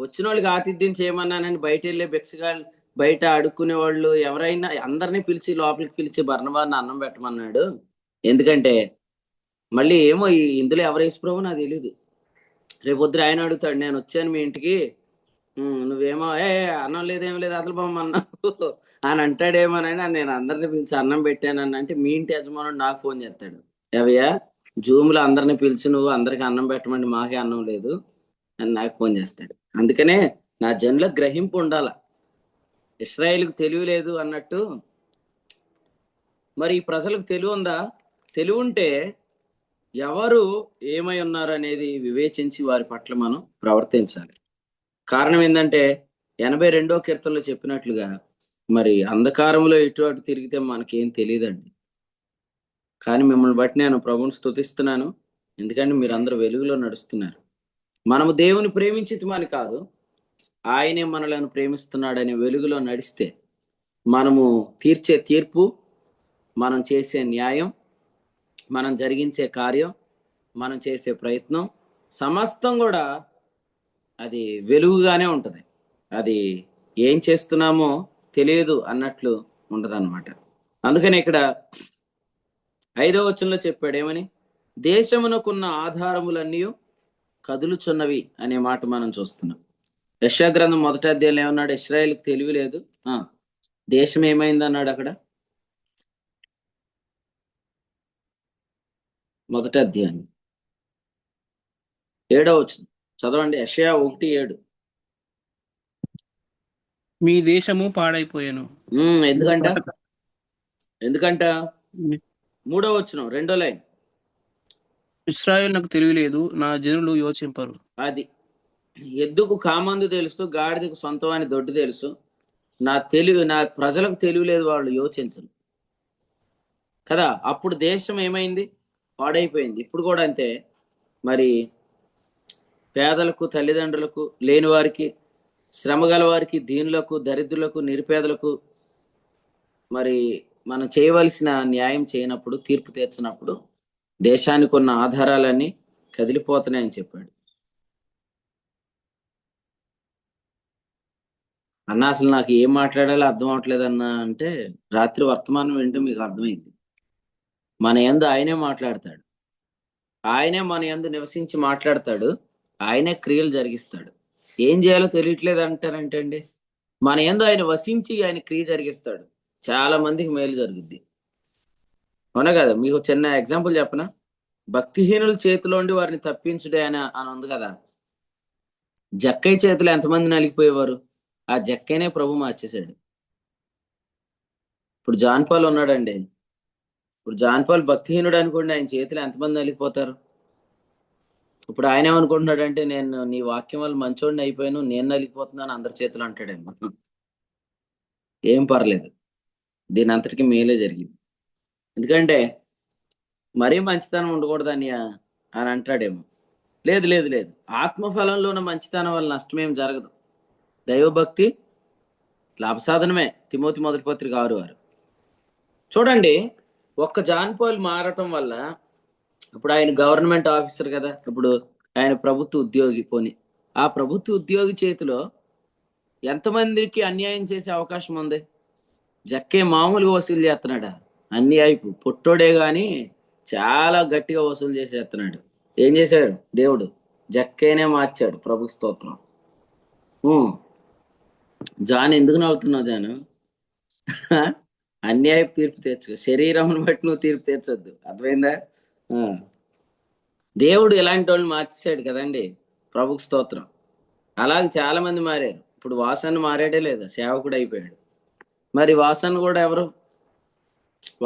వచ్చిన వాళ్ళకి ఆతిథ్యం చేయమన్నానని బయట వెళ్ళే భిక్షగాళ్ళు, బయట అడుక్కునే వాళ్ళు ఎవరైనా అందరినీ పిలిచి లోపలికి పిలిచి బర్నబాని అన్నం పెట్టమన్నాడు. ఎందుకంటే మళ్ళీ ఏమో ఇందులో ఎవరు యేసుప్రభు నాకు తెలీదు. రేపు పొద్దున ఆయన అడుగుతాడు, నేను వచ్చాను మీ ఇంటికి, నువ్వేమో అన్నం లేదేం లేదు అసలు బొమ్మన్నావు అని అంటాడేమోనని నేను అందరిని పిలిచి అన్నం పెట్టానని అంటే మీ ఇంటి యజమానుడు నాకు ఫోన్ చేస్తాడు, ఏవయ్యా జూమ్లో అందరిని పిలిచి నువ్వు అందరికి అన్నం పెట్టమంటే మాకే అన్నం లేదు అని నాకు ఫోన్ చేస్తాడు. అందుకనే నా జనులకు గ్రహింపు ఉండాల. ఇశ్రాయేలుకు తెలివి లేదు అన్నట్టు మరి ఈ ప్రజలకు తెలివి ఉందా? తెలివి ఉంటే ఎవరు ఏమై ఉన్నారు అనేది వివేచించి వారి పట్ల మనం ప్రవర్తించాలి. కారణం ఏంటంటే 82వ కీర్తనలో చెప్పినట్లుగా మరి అంధకారంలో ఇటు అటు తిరిగితే మనకేం తెలియదండి. కానీ మిమ్మల్ని బట్టి నేను ప్రభువుని స్తుతిస్తున్నాను, ఎందుకంటే మీరందరూ వెలుగులో నడుస్తున్నారు. మనము దేవుని ప్రేమించితమని కాదు, ఆయనే మనలను ప్రేమిస్తున్నాడని వెలుగులో నడిస్తే మనము తీర్చే తీర్పు, మనం చేసే న్యాయం, మనం జరిగించే కార్యం, మనం చేసే ప్రయత్నం సమస్తం కూడా అది వెలుగుగానే ఉంటుంది. అది ఏం చేస్తున్నామో తెలియదు అన్నట్లు ఉండదన్నమాట. అందుకని ఇక్కడ 5వ వచనంలో చెప్పాడు ఏమని, దేశమునకున్న ఆధారములన్నీ కదులుచున్నవి అనే మాట మనం చూస్తున్నాం. యెషయా గ్రంథం 1వ అధ్యాయంలో ఏమన్నాడు? ఇశ్రాయేలుకి తెలివి లేదు, దేశం ఏమైంది అన్నాడు అక్కడ. 1వ అధ్యాయం 7వ వచనం చదవండి. యెషయా 1:7. మీ దేశము పాడైపోయాను. ఎందుకంట 3వ వచనం 2వ లైన్, ఇశ్రాయేలు నాకు తెలివి లేదు, నా జనులు యోచింపరు. అది ఎద్దుకు కామందు తెలుసు, గాడిదకు సొంతమని దొడ్డు తెలుసు, నా ప్రజలకు తెలివి లేదు, వాళ్ళు యోచించరు కదా. అప్పుడు దేశం ఏమైంది? పాడైపోయింది. ఇప్పుడు కూడా అంతే. మరి పేదలకు, తల్లిదండ్రులకు, లేని వారికి, శ్రమ గల వారికి, దీనులకు, దరిద్రులకు, నిరుపేదలకు మరి మనం చేయవలసిన న్యాయం చేయనప్పుడు, తీర్పు తీర్చినప్పుడు దేశానికి ఉన్న ఆధారాలన్నీ కదిలిపోతున్నాయని చెప్పాడు. అన్న అసలు నాకు ఏం మాట్లాడాలో అర్థం అవట్లేదు అన్నా అంటే, రాత్రి వర్తమానం వింటే మీకు అర్థమైంది. మన యందు ఆయనే మాట్లాడతాడు, ఆయనే మన యందు నివసించి మాట్లాడతాడు, ఆయనే క్రియలు జరిగిస్తాడు. ఏం చేయాలో తెలియట్లేదు అంటారంటే అండి, మన యందు ఆయన వసించి ఆయన క్రియ జరిగిస్తాడు. చాలా మందికి మేలు జరుగుద్ది, అవునా కదా. మీకు చిన్న ఎగ్జాంపుల్ చెప్పనా? భక్తిహీనుల చేతిలో ఉండి వారిని తప్పించుడే అని ఉంది కదా. జక్కయ్య చేతిలో ఎంతమంది నలిగిపోయేవారు? ఆ జక్కయ్యనే ప్రభు మార్చేశాడు. ఇప్పుడు జాన్ పాల్ ఉన్నాడండి, ఇప్పుడు జాన్ పాల్ భక్తిహీనుడు అనుకోండి, ఆయన చేతిలో ఎంతమంది నలిగిపోతారు? ఇప్పుడు ఆయన ఏమనుకుంటున్నాడంటే, నేను నీ వాక్యం వల్ల మంచోడిని అయిపోయాను, నేను నలిగిపోతున్నాను అందరి చేతులు అంటాడేమో. ఏం పర్లేదు, దీని అంతటికి మేలే జరిగింది. ఎందుకంటే మరీ మంచితనం ఉండకూడదని అని అంటాడేమో. లేదు లేదు లేదు, ఆత్మఫలంలో ఉన్న మంచితనం వల్ల నష్టమేం జరగదు. దైవభక్తి లాభసాధనమే. తిమోతి 1వ పత్రిక 6:6. చూడండి, ఒక్క జాన్ పాల్ మారటం వల్ల, ఇప్పుడు ఆయన గవర్నమెంట్ ఆఫీసర్ కదా, ఇప్పుడు ఆయన ప్రభుత్వ ఉద్యోగి, పోని ఆ ప్రభుత్వ ఉద్యోగి చేతిలో ఎంతమందికి అన్యాయం చేసే అవకాశం ఉంది? జక్కే మామూలుగా వసూలు చేస్తున్నాడా? అన్యాయపు పొట్టోడే గాని చాలా గట్టిగా వసూలు చేసేస్తున్నాడు. ఏం చేశాడు దేవుడు? జక్కేనే మార్చాడు. ప్రభు స్తోత్రం. జాన్ ఎందుకు నవ్వుతున్నావు జాను? అన్యాయపు తీర్పు తీర్చు, శరీరం బట్టి నువ్వు తీర్పు తీర్చొద్దు, అర్థమైందా? దేవుడు ఇలాంటి వాళ్ళు మార్చేశాడు కదండి. ప్రభుకు స్తోత్రం. అలాగే చాలా మంది మారారు. ఇప్పుడు వాసన్ మారాడే లేదా? సేవకుడు అయిపోయాడు. మరి వాసన్ కూడా ఎవరు?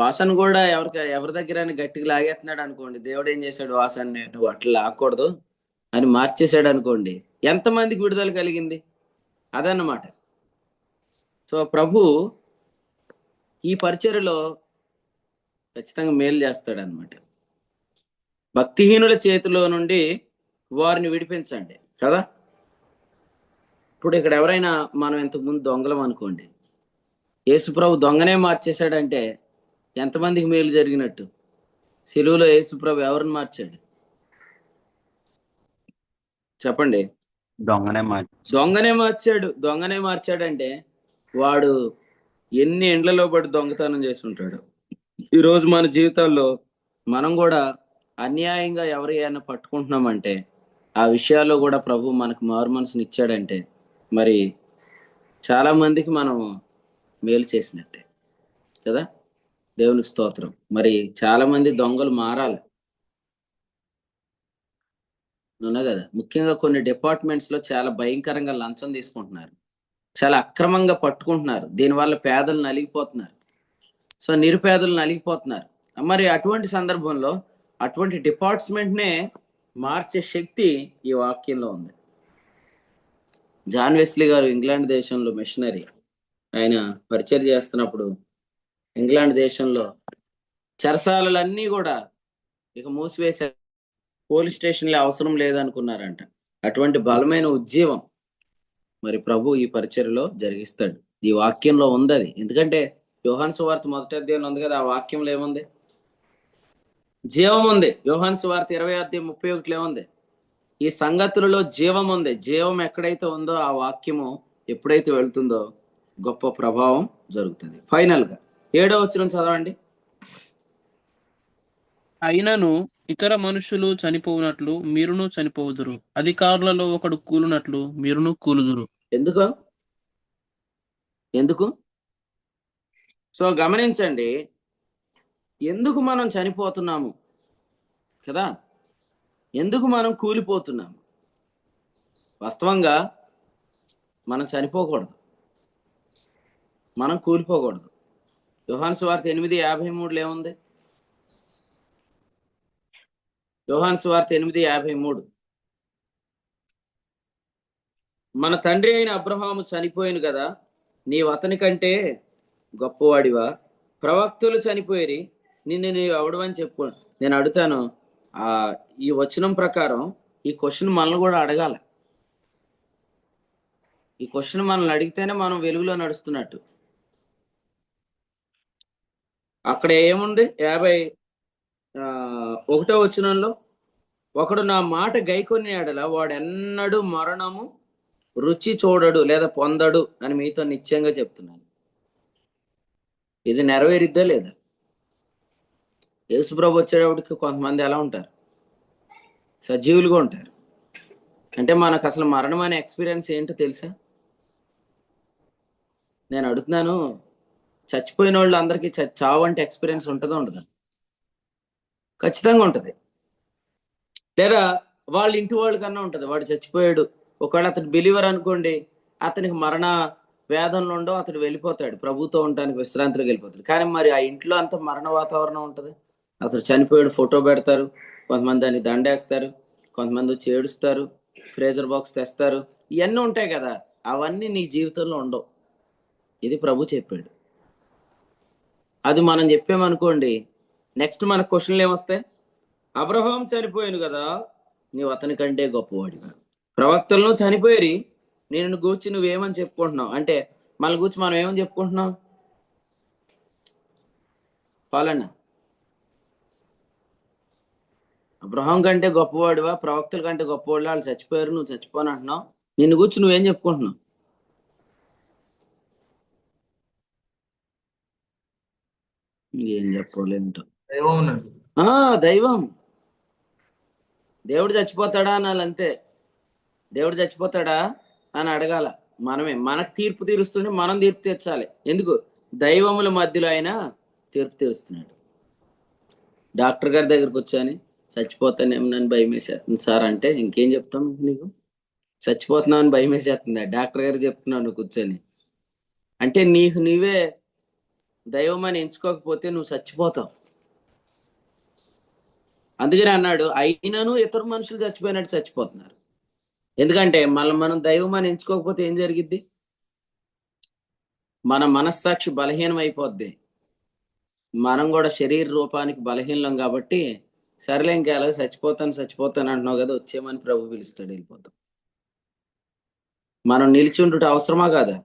వాసన్ కూడా ఎవరి దగ్గర గట్టిగా లాగేస్తున్నాడు అనుకోండి, దేవుడు ఏం చేశాడు? వాసన్ని నువ్వు అట్లా లాక్కూడదు అని మార్చేశాడు అనుకోండి, ఎంతమందికి విడుదల కలిగింది? అదన్నమాట. సో ప్రభు ఈ పరిచర్యలో ఖచ్చితంగా మేలు చేస్తాడు అనమాట. భక్తిహీనుల చేతిలో నుండి వారిని విడిపించండి కదా. ఇప్పుడు ఇక్కడ ఎవరైనా, మనం ఇంతకుముందు దొంగలం అనుకోండి, యేసుప్రభు దొంగనే మార్చేశాడంటే ఎంతమందికి మేలు జరిగినట్టు? సిలువలో యేసుప్రభు ఎవరిని మార్చాడు? చెప్పండి. దొంగనే మార్చి దొంగనే మార్చాడంటే వాడు ఎన్ని ఎండ్లలో పడి దొంగతనం చేసి ఉంటాడు. ఈరోజు మన జీవితాల్లో మనం కూడా అన్యాయంగా ఎవరైనా పట్టుకుంటున్నామంటే ఆ విషయాల్లో కూడా ప్రభు మనకు మారు మనసుని ఇచ్చాడంటే మరి చాలా మందికి మనం మేలు చేసినట్టే కదా. దేవునికి స్తోత్రం. మరి చాలా మంది దొంగలు మారాలి, అవునా కదా. ముఖ్యంగా కొన్ని డిపార్ట్మెంట్స్ లో చాలా భయంకరంగా లంచం తీసుకుంటున్నారు, చాలా అక్రమంగా పట్టుకుంటున్నారు. దీనివల్ల పేదలు నలిగిపోతున్నారు, సో నిరుపేదలు నలిగిపోతున్నారు. మరి అటువంటి సందర్భంలో అటువంటి డిపార్ట్మెంట్నే మార్చే శక్తి ఈ వాక్యంలో ఉంది. జాన్ వెస్లీ గారు ఇంగ్లాండ్ దేశంలో మిషనరీ, ఆయన పరిచయం చేస్తున్నప్పుడు ఇంగ్లాండ్ దేశంలో చెరసాలలన్నీ కూడా ఇక మూసివేశారు. పోలీస్ స్టేషన్లో అవసరం లేదనుకున్నారంట. అటువంటి బలమైన ఉజ్జీవం మరి ప్రభు ఈ పరిచర్యలో జరిగిస్తాడు. ఈ వాక్యంలో ఉంది అది. ఎందుకంటే యోహాను సువార్త 1వ అధ్యాయంలో ఉంది కదా, ఆ వాక్యంలో ఏముంది? జీవం ఉంది. యోహాను సువార్త 20:31 ఏముంది? ఈ సంగతులలో జీవం ఉంది. జీవం ఎక్కడైతే ఉందో ఆ వాక్యము ఎప్పుడైతే వెళ్తుందో గొప్ప ప్రభావం జరుగుతుంది. ఫైనల్ గా 7వ వచనం చదవండి. అయినను ఇతర మనుషులు చనిపోవునట్లు మీరును చనిపోవుదురు, అధికారులలో ఒకడు కూలునట్లు మీరును కూలుదురు. ఎందుకు? సో గమనించండి, ఎందుకు మనం చనిపోతున్నాము కదా, ఎందుకు మనం కూలిపోతున్నాము? వాస్తవంగా మనం చనిపోకూడదు, మనం కూలిపోకూడదు. యోహాను సువార్త 8:53 ఏముంది? యోహాను సువార్త 8:53, మన తండ్రి అయిన అబ్రహాము చనిపోయిను కదా, నీవు అతని కంటే గొప్పవాడివా? ప్రవక్తలు చనిపోయి నిన్ను నీవు ఎవడవని చెప్పు. నేను అడుగుతాను, ఈ వచనం ప్రకారం ఈ క్వశ్చన్ మనల్ని కూడా అడగాల. ఈ క్వశ్చన్ మనల్ని అడిగితేనే మనం వెలుగులో నడుస్తున్నట్టు. అక్కడ ఏముంది? 51వ వచనంలో, ఒకడు నా మాట గైకొని ఎడల వాడెన్నడూ మరణము రుచి చూడడు లేదా పొందడు అని మీతో నిశ్చయంగా చెప్తున్నాను. ఇది నెరవేరిద్దా లేదా? యేసుప్రభు వచ్చేటప్పటికి కొంతమంది ఎలా ఉంటారు? సజీవులుగా ఉంటారు. అంటే మనకు అసలు మరణం అనే ఎక్స్పీరియన్స్ ఏంటో తెలుసా? నేను అడుగుతున్నాను, చచ్చిపోయిన వాళ్ళు అందరికీ చావు అంటే ఎక్స్పీరియన్స్ ఉంటుందో ఉండదా? ఖచ్చితంగా ఉంటుంది. లేదా వాళ్ళ ఇంటి వాళ్ళ కన్నా ఉంటుంది. వాడు చచ్చిపోయాడు, ఒకవేళ అతడు బిలీవర్ అనుకోండి, అతనికి మరణ వేదనలు ఉండవు, అతడు వెళ్ళిపోతాడు, ప్రభుతో ఉండడానికి విశ్రాంతిలోకి వెళ్ళిపోతాడు. కానీ మరి ఆ ఇంట్లో అంతా మరణ వాతావరణం ఉంటుంది. అతడు చనిపోయాడు ఫోటో పెడతారు, కొంతమంది దాన్ని దండేస్తారు, కొంతమంది వచ్చి ఏడుస్తారు, ఫ్రేజర్ బాక్స్ తెస్తారు, ఇవన్నీ ఉంటాయి కదా. అవన్నీ నీ జీవితంలో ఉండవు. ఇది ప్రభు చెప్పాడు. అది మనం చెప్పామనుకోండి, నెక్స్ట్ మన క్వశ్చన్లు ఏమొస్తాయి? అబ్రహాం చనిపోయాను కదా, నీవు అతని కంటే గొప్పవాడివా? ప్రవక్తలను చనిపోయి నేను గూర్చి నువ్వేమని చెప్పుకుంటున్నావు అంటే, మన గూర్చి మనం ఏమని చెప్పుకుంటున్నాం? పాలన్న, అబ్రహాం కంటే గొప్పవాడివా, ప్రవక్తల కంటే గొప్పవాడు, వాళ్ళు చచ్చిపోయారు, నువ్వు చచ్చిపోను అంటున్నావు. నిన్ను గూర్చి నువ్వేం చెప్పుకుంటున్నావు? ఏం చెప్పలేంటో. దైవం. దేవుడు చచ్చిపోతాడా అనాలి అంతే. దేవుడు చచ్చిపోతాడా అని అడగాల మనమే. మనకు తీర్పు తీరుస్తుంటే మనం తీర్పు తీర్చాలి. ఎందుకు? దైవముల మధ్యలో ఆయన తీర్పు తీరుస్తున్నాడు. డాక్టర్ గారి దగ్గరకు వచ్చాని చచ్చిపోతానేమో నన్ను భయం వేసేస్తుంది సార్ అంటే ఇంకేం చెప్తాం? నీకు చచ్చిపోతున్నావు అని భయం వేసేస్తుందా? డాక్టర్ గారు చెప్తున్నావు నువ్వు కూర్చొని అంటే, నీకు నీవే దైవం అని ఎంచుకోకపోతే నువ్వు చచ్చిపోతావు. అందుకని అన్నాడు, అయినను ఇతర మనుషులు చచ్చిపోయినట్టు చచ్చిపోతున్నారు. ఎందుకంటే మనం దైవం అని ఎంచుకోకపోతే ఏం జరిగిద్ది? మన మనస్సాక్షి బలహీనం అయిపోద్ది. మనం కూడా శరీర రూపానికి బలహీనం కాబట్టి, సరేలే ఇంకా అలాగే చచ్చిపోతాను అంటున్నావు కదా, వచ్చేమని ప్రభు పిలుస్తాడు, వెళ్ళిపోతాం. మనం నిలిచుండుట అవసరమా కాదా?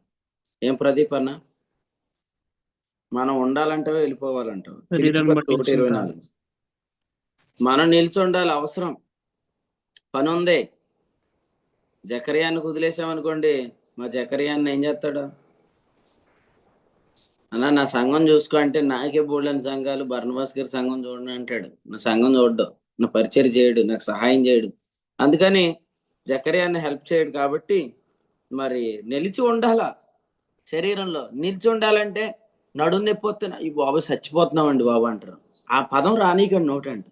ఏం ప్రదీప్ అన్న? మనం ఉండాలంటావో వెళ్ళిపోవాలంటావు? 1:24. మనం నిలిచి ఉండాలి, అవసరం, పని ఉంది. జకర్యాన్ని వదిలేసామనుకోండి, మా జకర్యాన్ని ఏం చేస్తాడు? అన్నా నా సంఘం చూసుకో అంటే నాకే బోల్డని సంఘాలు, బర్నబాస్ గారి సంఘం చూడండి అంటాడు. నా సంఘం చూడ్డు, నా పరిచయం చేయడు, నాకు సహాయం చేయడు. అందుకని జకర్యాన్ని హెల్ప్ చేయడు. కాబట్టి మరి నిలిచి ఉండాలా, శరీరంలో నిలిచి ఉండాలంటే నడుము నొప్పి వస్తున్నా ఈ బాబు చచ్చిపోతున్నామండి బాబు అంటారు. ఆ పదం రానీకండి నోటండి.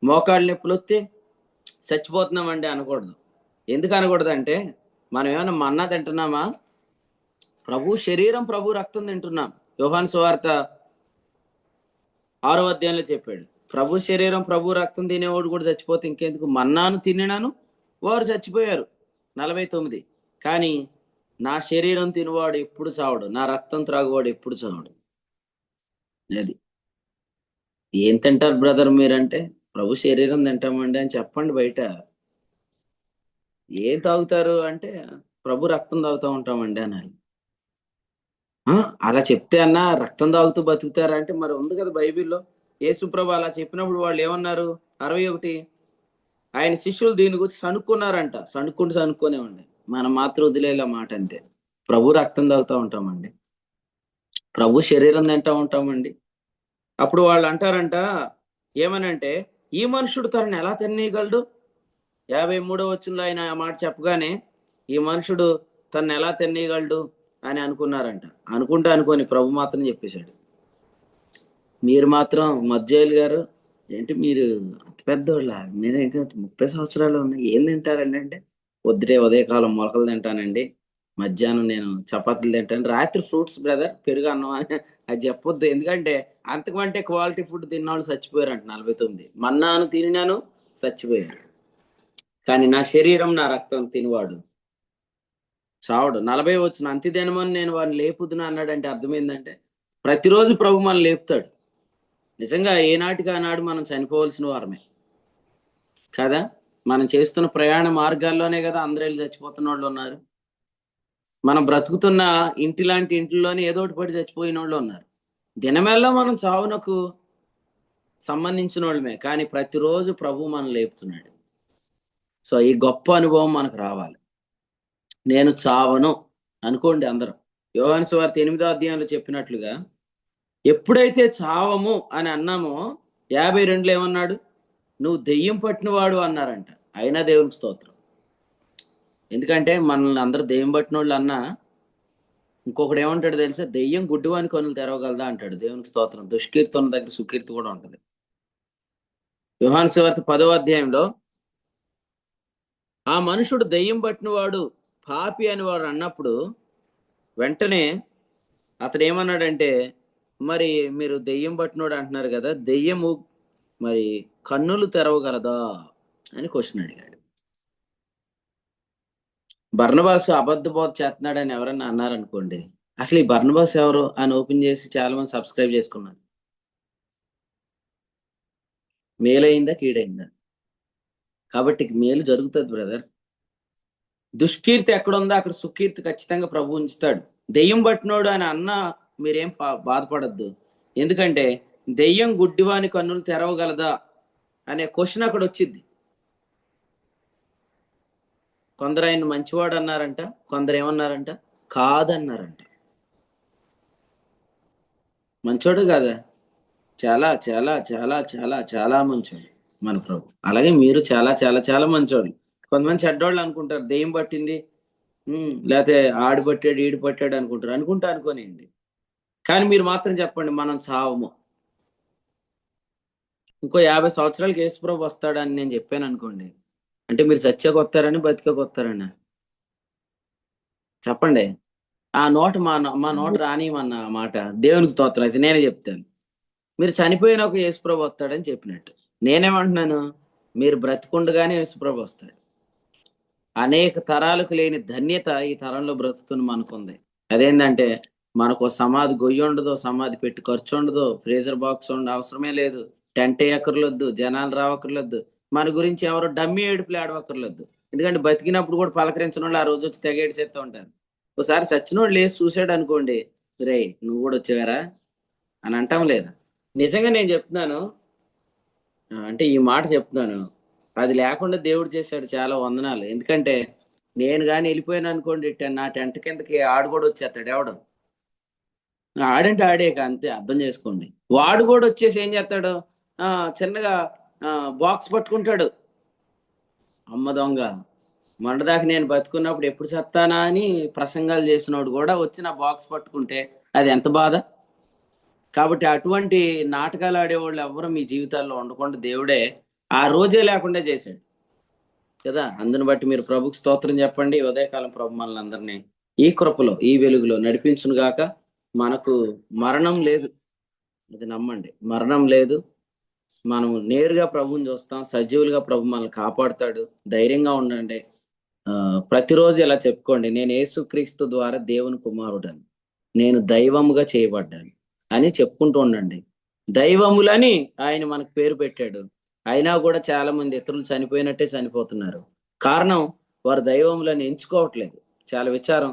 మోకాళ్ళ నొప్పులు వస్తే చచ్చిపోతున్నామండి అనకూడదు. ఎందుకు అనకూడదు అంటే, మనం ఏమైనా మన్నా తింటున్నామా? ప్రభు శరీరం ప్రభు రక్తం తింటున్నాం. యోహాను సువార్త 6వ అధ్యాయంలో చెప్పాడు, ప్రభు శరీరం ప్రభు రక్తం తినేవాడు కూడా చచ్చిపోతే ఇంకెందుకు? మన్నాను తినినాను వారు చచ్చిపోయారు 49. కానీ నా శరీరం తినవాడు ఎప్పుడు చావడు, నా రక్తం త్రాగువాడు ఎప్పుడు చావడు. అది ఏం తింటారు బ్రదర్ మీరంటే, ప్రభు శరీరం తింటామండి అని చెప్పండి. బయట ఏం తాగుతారు అంటే, ప్రభు రక్తం తాగుతూ ఉంటామండి అనాలి. అలా చెప్తే అన్నా రక్తం తాగుతూ బతుకుతారా అంటే, మరి ఉంది కదా బైబిల్లో. యేసుప్రభు అలా చెప్పినప్పుడు వాళ్ళు ఏమన్నారు? 61, ఆయన శిష్యులు దీని గురించి సనుక్కున్నారంట. సనుక్కునేవండి. మనం మాత్రం వదిలేలా మాట అంతే. ప్రభు రక్తం తాగుతూ ఉంటామండి, ప్రభు శరీరం తింటూ ఉంటామండి. అప్పుడు వాళ్ళు అంటారంట ఏమనంటే, ఈ మనుషుడు తనని ఎలా తినేయగలడు? 53వ వచనంలో ఆయన ఆ మాట చెప్పగానే, ఈ మనుషుడు తనని ఎలా తినేయగలడు అని అనుకున్నారంట. అనుకొని ప్రభు మాత్రం చెప్పేశాడు, మీరు మాత్రం మధ్యలు గారు ఏంటి మీరు అంత పెద్దోళ్ళ, మీరు ఇంకా 30 సంవత్సరాలు ఉన్నాయి, ఏం తింటారండి అంటే, వద్దుటే ఉదయకాలం మొలకలు తింటానండి, మధ్యాహ్నం నేను చపాతీలు తింటాను, రాత్రి ఫ్రూట్స్ బ్రదర్, పెరుగు అన్నం అని అది చెప్పొద్దు. ఎందుకంటే అంతకంటే క్వాలిటీ ఫుడ్ తిన్నాళ్ళు చచ్చిపోయారంట 49. మన్నాను తినినాను చచ్చిపోయారు, కానీ నా శరీరం నా రక్తం తినివాడు చావడు. 40 వచ్చిన అంత్యదినమని నేను వారిని లేపుదును అన్నాడంటే అర్థమైందంటే, ప్రతిరోజు ప్రభు మనం లేపుతాడు. నిజంగా ఏనాటికి ఆనాడు మనం చనిపోవలసిన వారమే కదా. మనం చేస్తున్న ప్రయాణ మార్గాల్లోనే కదా అందరూ వెళ్ళి చచ్చిపోతున్న వాళ్ళు ఉన్నారు. మనం బ్రతుకుతున్న ఇంటి లాంటి ఇంట్లోనే ఏదో ఒకటి పడి చచ్చిపోయిన వాళ్ళు ఉన్నారు. దినమెల్లా మనం చావునకు సంబంధించిన వాళ్ళమే, కానీ ప్రతిరోజు ప్రభు మనం లేపుతున్నాడు. సో ఈ గొప్ప అనుభవం మనకు రావాలి. నేను చావను అనుకోండి అందరం. యోహాను సువార్త 8వ అధ్యాయంలో చెప్పినట్లుగా, ఎప్పుడైతే చావము అని అన్నామో 52లో ఏమన్నాడు? నువ్వు దెయ్యం పట్టినవాడు అన్నారంట. అయినా దేవునికి స్తోత్రం. ఎందుకంటే మనల్ని అందరూ దెయ్యం పట్టిన వాళ్ళు అన్నా, ఇంకొకడు ఏమంటాడు తెలుసా? దెయ్యం గుడ్డివాని కనులు తెరవగలదా అంటాడు. దేవునికి స్తోత్రం. దుష్కీర్తి ఉన్న దగ్గర సుకీర్తి కూడా ఉంటుంది. యోహాను సువార్త 10వ అధ్యాయంలో, ఆ మనుషుడు దెయ్యం పట్టినవాడు పాపి అని వాడు అన్నప్పుడు వెంటనే అతడు ఏమన్నాడంటే, మరి మీరు దెయ్యం పట్టినోడు అంటున్నారు కదా, దెయ్యము మరి కన్నులు తెరవగలదా అని క్వశ్చన్ అడిగాడు. బర్నబాసు అబద్ధ బోధ చేస్తున్నాడని ఎవరన్నా అన్నారనుకోండి, అసలు ఈ బర్నబాస్ ఎవరు అని ఓపెన్ చేసి చాలా మంది సబ్స్క్రైబ్ చేసుకున్నారు. మేలైందా కీడైందా? కాబట్టి మేలు జరుగుతుంది బ్రదర్. దుష్కీర్తి ఎక్కడుందో అక్కడ సుకీర్తి ఖచ్చితంగా ప్రభు ఉంచుతాడు. దెయ్యం పట్టినోడు అని అన్నా మీరేం బాధపడద్దు. ఎందుకంటే దెయ్యం గుడ్డివాని కన్నులు తెరవగలదా అనే క్వశ్చన్ అక్కడ వచ్చింది. కొందరు ఆయన మంచివాడు అన్నారంట, కొందరు ఏమన్నారంట? కాదన్నారంట. మంచోడు కదా, చాలా చాలా చాలా చాలా చాలా మంచోడు మన ప్రభు. అలాగే మీరు చాలా చాలా చాలా మంచోళ్ళు. కొంతమంది చెడ్డోళ్ళు అనుకుంటారు, దెయ్యం పట్టింది లేకపోతే ఆడు పట్టాడు ఈడు పట్టాడు అనుకుంటారు. అనుకోనియండి, కానీ మీరు మాత్రం చెప్పండి, మనం చావము. ఇంకో 50 సంవత్సరాలకి యేసుప్రభు వస్తాడని నేను చెప్పాను అనుకోండి, అంటే మీరు సత్యకు వస్తారని బతికకు వస్తారని చెప్పండి. ఆ నోట మా నోట రానియమన్న మాట దేవునికి స్తోత్రం. అయితే నేనే చెప్తాను, మీరు చనిపోయిన ఒక యేసుప్రభు వస్తాడని చెప్పినట్టు. నేనేమంటున్నాను, మీరు బ్రతికుండగానే యేసుప్రభు వస్తాడు. అనేక తరాలకు లేని ధన్యత ఈ తరంలో బ్రతుకుతున్న మనకుంది. అదేంటంటే మనకు సమాధి గొయ్యి ఉండదు, సమాధి పెట్టి ఖర్చు ఉండదు, ఫ్రీజర్ బాక్స్ అవసరమే లేదు, టెంట్ ఎక్కర్లొద్దు, జనాలు రావక్కర్లొద్దు, మన గురించి ఎవరు డమ్మీ ఏడుపులు ఆడవక్కర్లొద్దు. ఎందుకంటే బతికినప్పుడు కూడా పలకరించిన వాళ్ళు ఆ రోజు వచ్చి తెగేడి చేస్తూ ఉంటారు. ఒకసారి సచ్చినోడు లేచి చూసాడు అనుకోండి, రే నువ్వు కూడా వచ్చేవారా అని అంటాం లేదా? నిజంగా నేను చెప్తున్నాను, అంటే ఈ మాట చెప్తున్నాను, అది లేకుండా దేవుడు చేశాడు చాలా వందనాలు. ఎందుకంటే నేను కానీ వెళ్ళిపోయాను అనుకోండి, నా టెంట్ కిందకి ఆడు కూడా వచ్చేస్తాడు ఎవడు. ఆడంటే ఆడేక అంతే, అర్థం చేసుకోండి. వాడు కూడా వచ్చేసి ఏం చేస్తాడు, చిన్నగా బాక్స్ పట్టుకుంటాడు. అమ్మ దొంగ, మొన్నదాకా నేను బతుకున్నప్పుడు ఎప్పుడు చస్తానా అని ప్రసంగాలు చేసినోడు కూడా వచ్చి నా బాక్స్ పట్టుకుంటే అది ఎంత బాధ. కాబట్టి అటువంటి నాటకాలు ఆడేవాళ్ళు ఎవరు మీ జీవితాల్లో ఉండకుండా దేవుడే ఆ రోజే లేకుండా చేశాడు కదా. అందుని బట్టి మీరు ప్రభుకి స్తోత్రం చెప్పండి. ఉదయకాలం ప్రభు మనల్ని అందరినీ ఈ కృపలో, ఈ వెలుగులో నడిపించును గాక. మనకు మరణం లేదు, అది నమ్మండి. మరణం లేదు. మనము నేరుగా ప్రభువుని చూస్తాం, సజీవులుగా ప్రభు మనల్ని కాపాడుతాడు. ధైర్యంగా ఉండండి. ప్రతిరోజు ఇలా చెప్పుకోండి, నేను యేసుక్రీస్తు ద్వారా దేవుని కుమారుడని, నేను దైవముగా చేయబడ్డాను అని చెప్పుకుంటూ ఉండండి. దైవములని ఆయన మనకు పేరు పెట్టాడు. అయినా కూడా చాలా మంది ఇతరులు చనిపోయినట్టే చనిపోతున్నారు. కారణం, వారు దైవములను ఎంచుకోవట్లేదు. చాలా విచారం.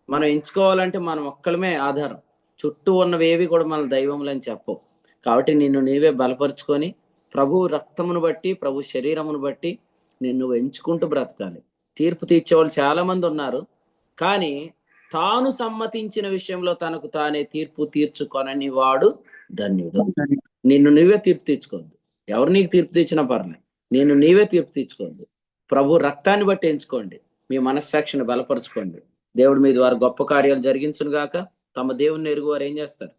మనం ఎంచుకోవాలంటే మనం ఒక్కలమే ఆధారం. చుట్టూ ఉన్నవేవి కూడా మన దైవములని చెప్పవు. కాబట్టి నిన్ను నీవే బలపరుచుకొని ప్రభు రక్తమును బట్టి, ప్రభు శరీరమును బట్టి నిన్ను ఎంచుకుంటూ బ్రతకాలి. తీర్పు తీర్చేవాళ్ళు చాలా మంది ఉన్నారు, కానీ తాను సమ్మతించిన విషయంలో తనకు తానే తీర్పు తీర్చుకొనని వాడు ధన్యుడు. నిన్ను నీవే తీర్పు తీర్చుకోవద్దు. ఎవరు నీకు తీర్పు తీర్చినా పర్లేదు, నిన్ను నీవే తీర్పు తీర్చుకోవద్దు. ప్రభు రక్తాన్ని బట్టి ఎంచుకోండి. మీ మనస్సాక్షిని బలపరుచుకోండి. దేవుడు మీ ద్వారా గొప్ప కార్యాలు జరిగించును గాక. తమ దేవుని ఎరుగు వారు ఏం చేస్తారు?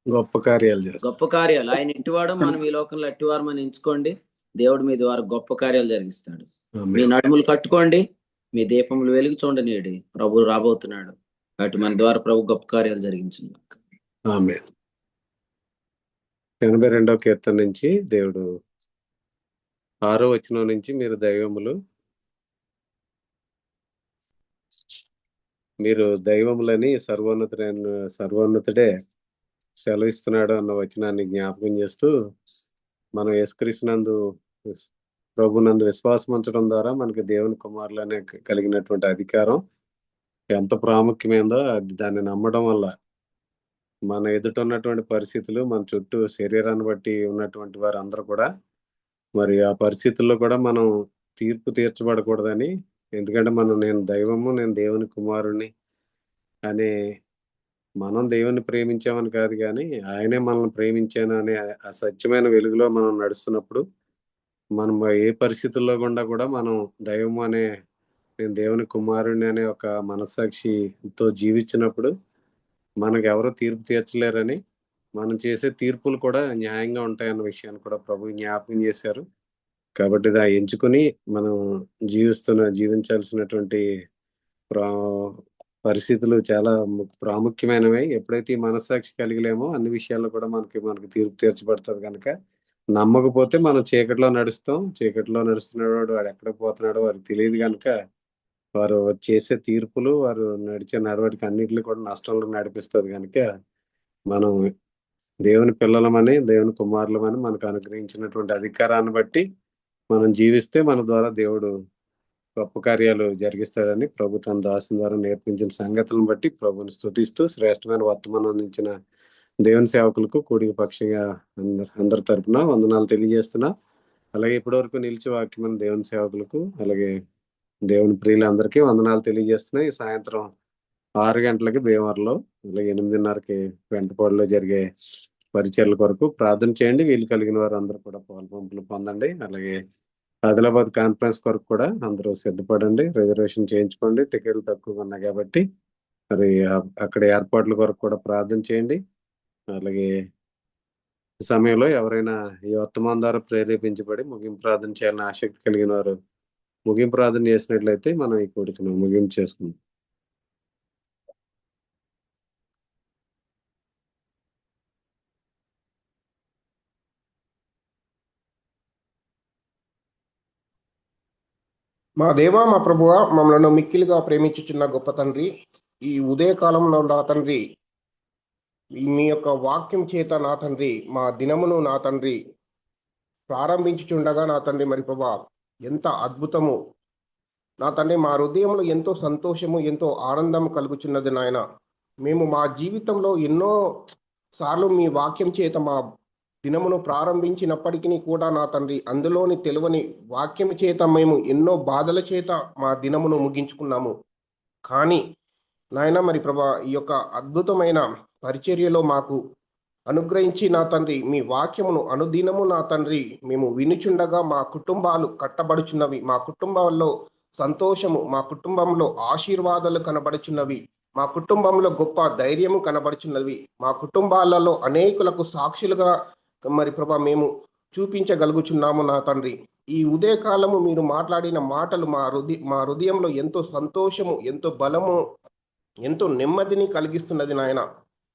గొప్ప కార్యాలు చేస్తారు. గొప్ప కార్యాలు. ఆయన ఇంటివాడు, మనం ఈ లోకంలో అట్టివారు మనం ఎంచుకోండి. దేవుడు మీ ద్వారా గొప్ప కార్యాలు జరిగిస్తాడు. మీ నడుములు కట్టుకోండి, మీ దీపములు వెలుగు చూడండి. ప్రభు రాబోతున్నాడు. అటు మన ద్వారా ప్రభు గొప్ప కార్యాలు జరిగించింది. ఆమేన్. 82వ కీర్తన నుంచి దేవుడు 6వ వచనం నుంచి, మీరు దైవములు, మీరు దైవములని సర్వోన్నతుడే సెలవిస్తున్నాడు అన్న వచనాన్ని జ్ఞాపకం చేస్తూ, మనం యేసుక్రీస్తునందు ప్రభునందు విశ్వాసం ఉంచడం ద్వారా మనకి దేవుని కుమారులనే కలిగినటువంటి అధికారం ఎంత ప్రాముఖ్యమైందో, అది దాన్ని నమ్మడం వల్ల మన ఎదుట ఉన్నటువంటి పరిస్థితులు, మన చుట్టూ శరీరాన్ని బట్టి ఉన్నటువంటి వారు అందరూ కూడా మరి ఆ పరిస్థితుల్లో కూడా మనం తీర్పు తీర్చబడకూడదని, ఎందుకంటే నేను దైవము, నేను దేవుని కుమారుణ్ణి అనే, మనం దేవుని ప్రేమించామని కాదు, కానీ ఆయనే మనల్ని ప్రేమించాను అనే ఆ సత్యమైన వెలుగులో మనం నడుస్తున్నప్పుడు, మనం ఏ పరిస్థితుల్లో గుండా కూడా మనం దైవము అనే, నేను దేవుని కుమారుణ్ణి అనే ఒక మనస్సాక్షితో జీవించినప్పుడు మనకు ఎవరు తీర్పు తీర్చలేరని, మనం చేసే తీర్పులు కూడా న్యాయంగా ఉంటాయన్న విషయాన్ని కూడా ప్రభు జ్ఞాపకం చేశారు. కాబట్టి ఎంచుకుని మనం జీవించాల్సినటువంటి పరిస్థితులు చాలా ప్రాముఖ్యమైనవి. ఎప్పుడైతే ఈ మనస్సాక్షి కలిగలేమో అన్ని విషయాల్లో కూడా మనకి తీర్పు తీర్చబడుతుంది. కనుక నమ్మకపోతే మనం చీకటిలో నడుస్తాం. చీకటిలో నడుస్తున్నాడు, వాడు ఎక్కడికి పోతున్నాడో వారికి తెలియదు. కనుక వారు చేసే తీర్పులు, వారు నడిచే నడవడిక అన్నింటినీ కూడా నష్టంలో నడిపిస్తుంది. కనుక మనం దేవుని పిల్లలమని, దేవుని కుమారులమని మనకు అనుగ్రహించినటువంటి అధికారాన్ని బట్టి మనం జీవిస్తే మన ద్వారా దేవుడు గొప్ప కార్యాలు జరిగిస్తాడని ప్రభు తన దాసుని ద్వారా నేర్పించిన సంగతులను బట్టి ప్రభుని స్తుతిస్తూ, శ్రేష్టమైన వర్తమానం అందించిన దేవుని సేవకులకు కూడిక పక్షంగా అందరి తరపున వందనాలు తెలియజేస్తున్నా. అలాగే ఇప్పటివరకు నిలిచి వాక్యమైన దేవుని సేవకులకు, అలాగే దేవుని ప్రియులందరికీ వందనాలు తెలియజేస్తున్నా. ఈ సాయంత్రం 6 గంటలకి భీమవరంలో, అలాగే 8:30కి వెంటపాడులో జరిగే పరిచర్ల కొరకు ప్రార్థన చేయండి. వీలు కలిగిన వారు అందరూ కూడా పాలు పంపులు పొందండి. అలాగే ఆదిలాబాద్ కాన్ఫరెన్స్ కొరకు కూడా అందరూ సిద్ధపడండి. రిజర్వేషన్ చేయించుకోండి. టికెట్లు తక్కువగా ఉన్నాయి కాబట్టి మరి అక్కడ ఏర్పాట్ల కొరకు కూడా ప్రార్థన చేయండి. అలాగే ఈ సమయంలో ఎవరైనా ఈ వర్తమానం ద్వారా ప్రేరేపించబడి ముగింపు ప్రార్థన చేయాలని ఆసక్తి కలిగిన వారు ముగింపు ప్రార్థన చేసినట్లయితే మనం ఈ కూడికను ముగింపు చేసుకుందాం. మా దేవా, మా ప్రభువా, మమ్మల్ని మిక్కిలిగా ప్రేమించుచున్న గొప్ప తండ్రి, ఈ ఉదయకాలంలో నా తండ్రి, మీ యొక్క వాక్యం చేత నా తండ్రి మా దినమును నా తండ్రి ప్రారంభించుచుండగా నా తండ్రి, మరి ప్రభా ఎంత అద్భుతము నా తండ్రి, మా హృదయంలో ఎంతో సంతోషము, ఎంతో ఆనందం కలుగుచున్నది నాయన. మేము మా జీవితంలో ఎన్నో సార్లు మీ వాక్యం చేత మా దినమును ప్రారంభించినప్పటికీ కూడా నా తండ్రి అందులోని తెలియని వాక్యం చేత మేము ఎన్నో బాధల చేత మా దినమును ముగించుకున్నాము. కానీ నాయన మరి ప్రభా ఈ యొక్క అద్భుతమైన పరిచర్యలో మాకు అనుగ్రహించి నా తండ్రి మీ వాక్యమును అనుదినము నా తండ్రి మేము వినుచుండగా మా కుటుంబాలు కట్టబడుచున్నవి, మా కుటుంబాల్లో సంతోషము, మా కుటుంబంలో ఆశీర్వాదాలు కనబడుచున్నవి, మా కుటుంబంలో గొప్ప ధైర్యము కనబడుచున్నవి, మా కుటుంబాలలో అనేకులకు సాక్షులుగా మరి ప్రభా మేము చూపించగలుగుచున్నాము నా తండ్రి. ఈ ఉదయకాలము మీరు మాట్లాడిన మాటలు మా హృదయంలో ఎంతో సంతోషము, ఎంతో బలము, ఎంతో నెమ్మదిని కలిగిస్తున్నది నాయన.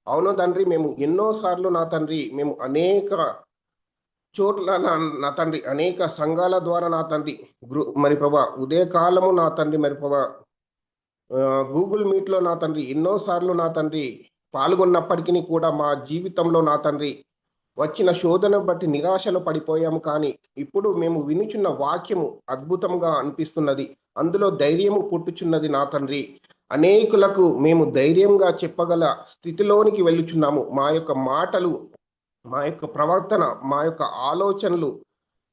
అవును తండ్రి, మేము ఎన్నోసార్లు నా తండ్రి మేము అనేక చోట్ల నా తండ్రి అనేక సంఘాల ద్వారా నా తండ్రి మరి ప్రభా ఉదయకాలము నా తండ్రి మరి ప్రభా గూగుల్ మీట్లో నా తండ్రి ఎన్నోసార్లు నా తండ్రి పాల్గొన్నప్పటికీ కూడా మా జీవితంలో నా తండ్రి వచ్చిన శోధన బట్టి నిరాశలో పడిపోయాము. కానీ ఇప్పుడు మేము వినుచున్న వాక్యము అద్భుతంగా అనిపిస్తున్నది, అందులో ధైర్యము పుట్టుచున్నది నా తండ్రి. అనేకులకు మేము ధైర్యంగా చెప్పగల స్థితిలోనికి వెళ్ళుచున్నాము. మా యొక్క మాటలు, మా యొక్క ప్రవర్తన, మా యొక్క ఆలోచనలు,